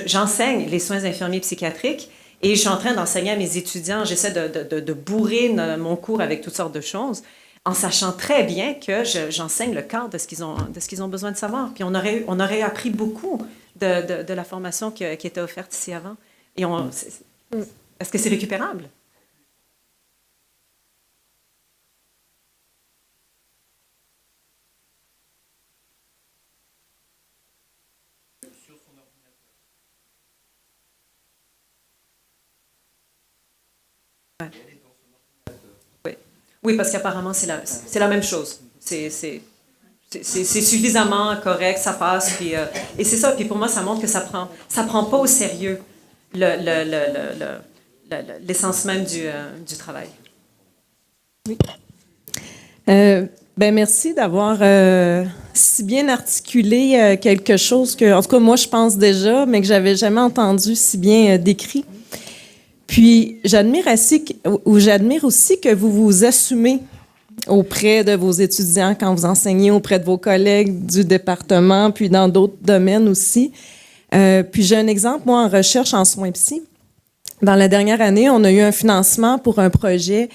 j'enseigne les soins infirmiers psychiatriques et je suis en train d'enseigner à mes étudiants. J'essaie de bourrer mon cours avec toutes sortes de choses, en sachant très bien que j'enseigne le cadre de ce qu'ils ont besoin de savoir. Puis on aurait appris beaucoup de la formation qui était offerte ici avant. Et est-ce que c'est récupérable? Ouais. Oui. Oui, parce qu'apparemment, c'est la même chose. C'est suffisamment correct, ça passe. Puis, et c'est ça. Puis pour moi, ça montre que ça prend pas au sérieux l'essence même du travail. Ben merci d'avoir si bien articulé quelque chose que, en tout cas, moi, je pense déjà, mais que j'avais jamais entendu si bien décrit. Puis, j'admire aussi que vous vous assumez auprès de vos étudiants quand vous enseignez, auprès de vos collègues du département, puis dans d'autres domaines aussi. Puis, j'ai un exemple, moi, en recherche en soins psy. Dans la dernière année, on a eu un financement pour un projet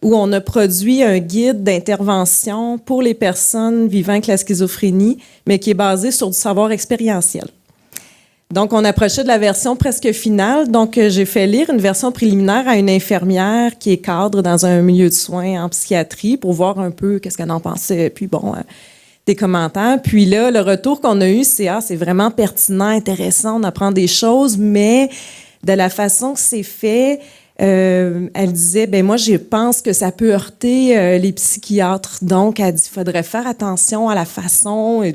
où on a produit un guide d'intervention pour les personnes vivant avec la schizophrénie, mais qui est basé sur du savoir expérientiel. Donc, on approchait de la version presque finale. Donc, j'ai fait lire une version préliminaire à une infirmière qui est cadre dans un milieu de soins en psychiatrie pour voir un peu qu'est-ce qu'elle en pensait. Puis bon, des commentaires. Puis là, le retour qu'on a eu, c'est vraiment pertinent, intéressant, on apprend des choses, mais de la façon que c'est fait, elle disait, ben moi, je pense que ça peut heurter les psychiatres. Donc, elle dit, il faudrait faire attention à la façon.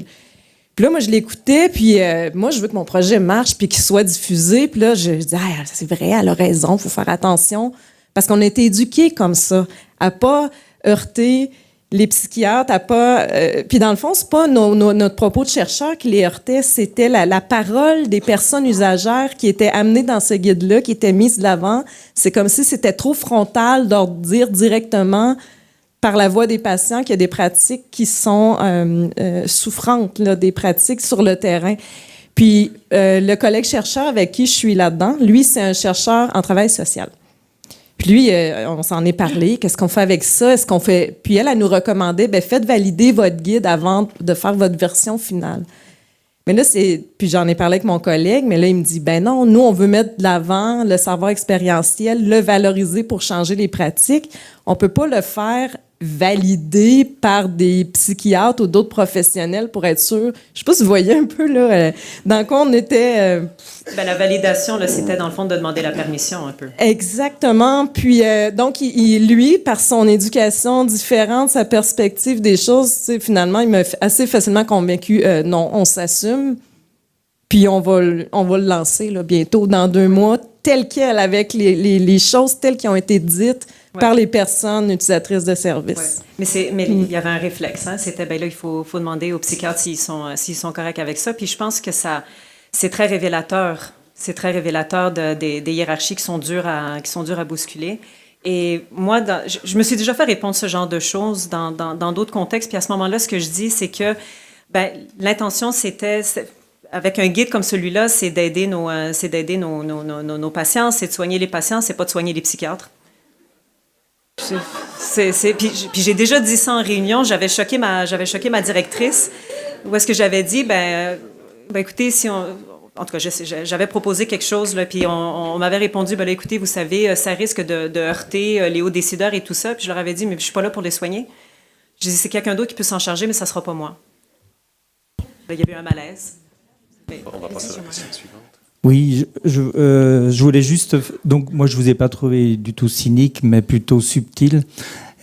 Puis là, moi, je l'écoutais, puis moi, je veux que mon projet marche, puis qu'il soit diffusé. Puis là, je dis, ah, c'est vrai, elle a raison, il faut faire attention. Parce qu'on a été éduqués comme ça, à pas heurter les psychiatres, à pas... puis dans le fond, c'est pas notre propos de chercheurs qui les heurtait, c'était la parole des personnes usagères qui étaient amenées dans ce guide-là, qui étaient mises de l'avant. C'est comme si c'était trop frontal de leur dire directement par la voix des patients qu'il y a des pratiques qui sont souffrantes, là, des pratiques sur le terrain. Puis le collègue chercheur avec qui je suis là-dedans, lui, c'est un chercheur en travail social. Puis lui, on s'en est parlé. Qu'est-ce qu'on fait avec ça? Est-ce qu'on fait... Puis elle nous recommandait, ben faites valider votre guide avant de faire votre version finale. Mais là, puis j'en ai parlé avec mon collègue, mais là, il me dit, ben non, nous, on veut mettre de l'avant le savoir expérientiel, le valoriser pour changer les pratiques. On peut pas le faire valider par des psychiatres ou d'autres professionnels pour être sûr. Je sais pas si vous voyez un peu, là, dans quoi on était... Ben, la validation, là, c'était dans le fond de demander la permission un peu. Exactement. Puis, donc, lui, par son éducation différente, sa perspective des choses, finalement, il m'a assez facilement convaincu, non, on s'assume, puis on va le lancer là, bientôt, dans 2 mois, tel quel, avec les choses telles qui ont été dites par les personnes utilisatrices de services. Ouais. Mais il y avait un réflexe, hein? C'était, ben là, il faut demander aux psychiatres s'ils sont corrects avec ça. Puis je pense que c'est très révélateur. C'est très révélateur des hiérarchies qui sont dures à bousculer. Et moi, je me suis déjà fait répondre ce genre de choses dans d'autres contextes. Puis à ce moment-là, ce que je dis, c'est que l'intention, avec un guide comme celui-là, c'est d'aider nos patients, c'est de soigner les patients, c'est pas de soigner les psychiatres. Puis j'ai déjà dit ça en réunion. J'avais choqué ma directrice. Où est-ce que j'avais dit, écoutez, en tout cas, j'avais proposé quelque chose, là, puis on m'avait répondu, là, écoutez, vous savez, ça risque de heurter les hauts décideurs et tout ça. Puis je leur avais dit, mais je suis pas là pour les soigner. J'ai dit, c'est quelqu'un d'autre qui peut s'en charger, mais ça sera pas moi. Là, il y a eu un malaise. On va passer à la question suivante. Oui, je voulais juste... Donc, moi, je ne vous ai pas trouvé du tout cynique, mais plutôt subtil.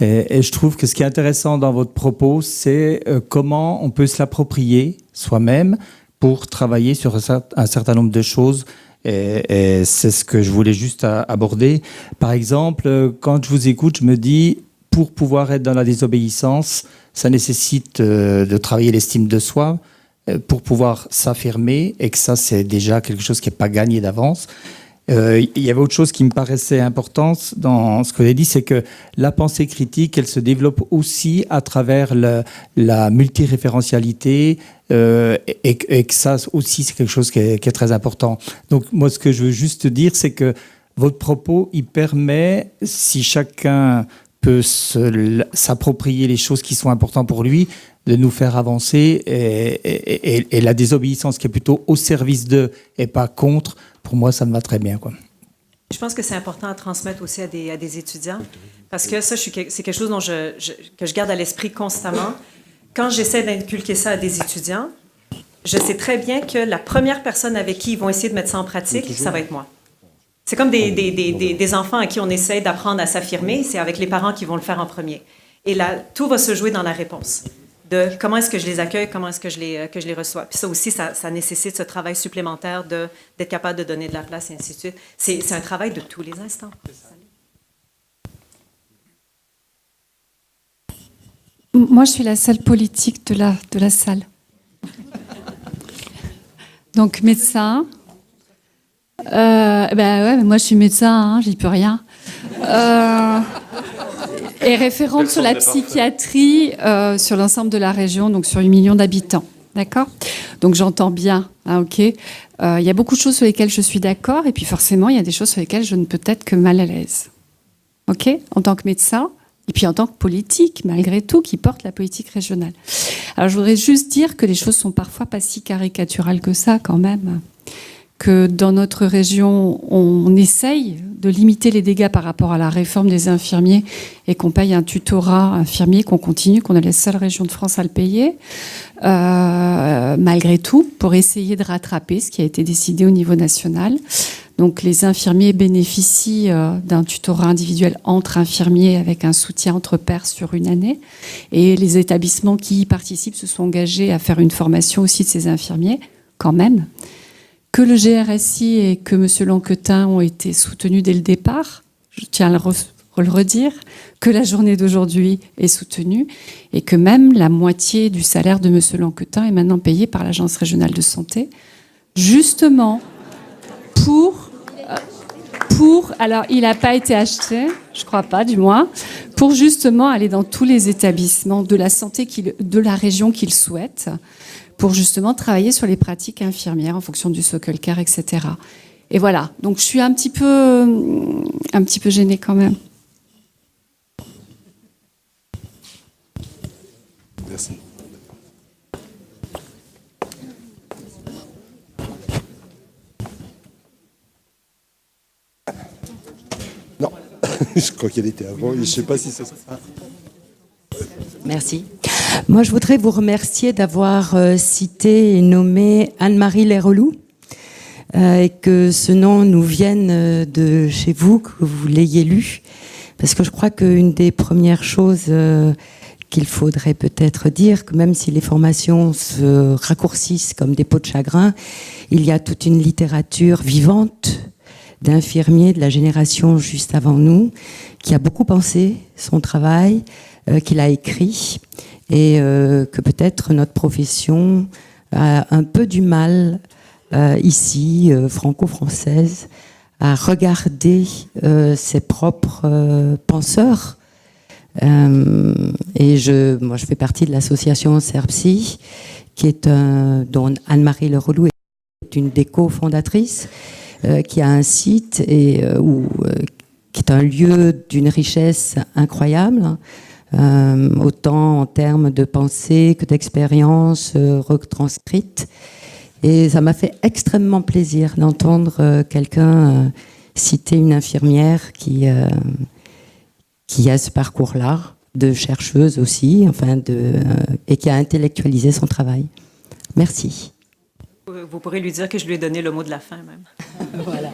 Et je trouve que ce qui est intéressant dans votre propos, c'est comment on peut se l'approprier soi-même pour travailler sur un certain nombre de choses. Et c'est ce que je voulais juste aborder. Par exemple, quand je vous écoute, je me dis, pour pouvoir être dans la désobéissance, ça nécessite de travailler l'estime de soi, pour pouvoir s'affirmer, et que ça, c'est déjà quelque chose qui n'est pas gagné d'avance. Il y avait autre chose qui me paraissait importante dans ce que vous avez dit, c'est que la pensée critique, elle se développe aussi à travers la multiréférentialité, et que ça aussi, c'est quelque chose qui est très important. Donc, moi, ce que je veux juste dire, c'est que votre propos, il permet, si chacun peut s'approprier les choses qui sont importantes pour lui, de nous faire avancer, et la désobéissance qui est plutôt au service d'eux et pas contre, pour moi, ça me va très bien, quoi. Je pense que c'est important à transmettre aussi à des étudiants, parce que ça, c'est quelque chose que je garde à l'esprit constamment. Quand j'essaie d'inculquer ça à des étudiants, je sais très bien que la première personne avec qui ils vont essayer de mettre ça en pratique, ça va être moi. C'est comme des enfants à qui on essaie d'apprendre à s'affirmer, c'est avec les parents qui vont le faire en premier. Et là, tout va se jouer dans la réponse. De comment est-ce que je les accueille, comment est-ce que je les reçois. Puis ça aussi, ça nécessite ce travail supplémentaire d'être capable de donner de la place, et ainsi de suite. C'est un travail de tous les instants. Moi, je suis la seule politique de la salle. Donc, médecin. Ouais, mais moi, je suis médecin, hein, j'y peux rien. Et référente sur la psychiatrie sur l'ensemble de la région, donc sur 8 millions d'habitants. D'accord ? Donc, j'entends bien, hein, ok. Il y a beaucoup de choses sur lesquelles je suis d'accord, et puis forcément, il y a des choses sur lesquelles je ne peux être que mal à l'aise. Ok ? En tant que médecin, et puis en tant que politique, malgré tout, qui porte la politique régionale. Alors, je voudrais juste dire que les choses sont parfois pas si caricaturales que ça, quand même. Que dans notre région, on essaye de limiter les dégâts par rapport à la réforme des infirmiers et qu'on paye un tutorat infirmier, qu'on continue, qu'on est la seule région de France à le payer, malgré tout, pour essayer de rattraper ce qui a été décidé au niveau national. Donc les infirmiers bénéficient d'un tutorat individuel entre infirmiers avec un soutien entre pairs sur une année. Et les établissements qui y participent se sont engagés à faire une formation aussi de ces infirmiers, quand même. Que le GRSI et que M. Lanquetin ont été soutenus dès le départ, je tiens à le redire, que la journée d'aujourd'hui est soutenue et que même la moitié du salaire de M. Lanquetin est maintenant payé par l'Agence régionale de santé, justement alors il n'a pas été acheté, je crois pas du moins, pour justement aller dans tous les établissements de la santé de la région qu'il souhaite, pour justement travailler sur les pratiques infirmières en fonction du social care, etc. Et voilà, donc je suis un petit peu gênée quand même. Merci. Non, je crois qu'elle était avant, je ne sais pas si ça sera. Merci. Moi, je voudrais vous remercier d'avoir cité et nommé Anne-Marie Lerelou, et que ce nom nous vienne de chez vous, que vous l'ayez lu, parce que je crois qu'une des premières choses qu'il faudrait peut-être dire, que même si les formations se raccourcissent comme des peaux de chagrin, il y a toute une littérature vivante d'infirmiers de la génération juste avant nous, qui a beaucoup pensé son travail, qu'il a écrit, et que peut-être notre profession a un peu du mal, ici, franco-française, à regarder ses propres penseurs. Et moi, je fais partie de l'association CERPSI, dont Anne-Marie Lerelou est une des cofondatrices, qui a un site qui est un lieu d'une richesse incroyable, autant en termes de pensée que d'expérience retranscrite. Et ça m'a fait extrêmement plaisir d'entendre quelqu'un citer une infirmière qui a ce parcours-là, de chercheuse aussi, et qui a intellectualisé son travail. Merci. Vous pourrez lui dire que je lui ai donné le mot de la fin, même. Voilà.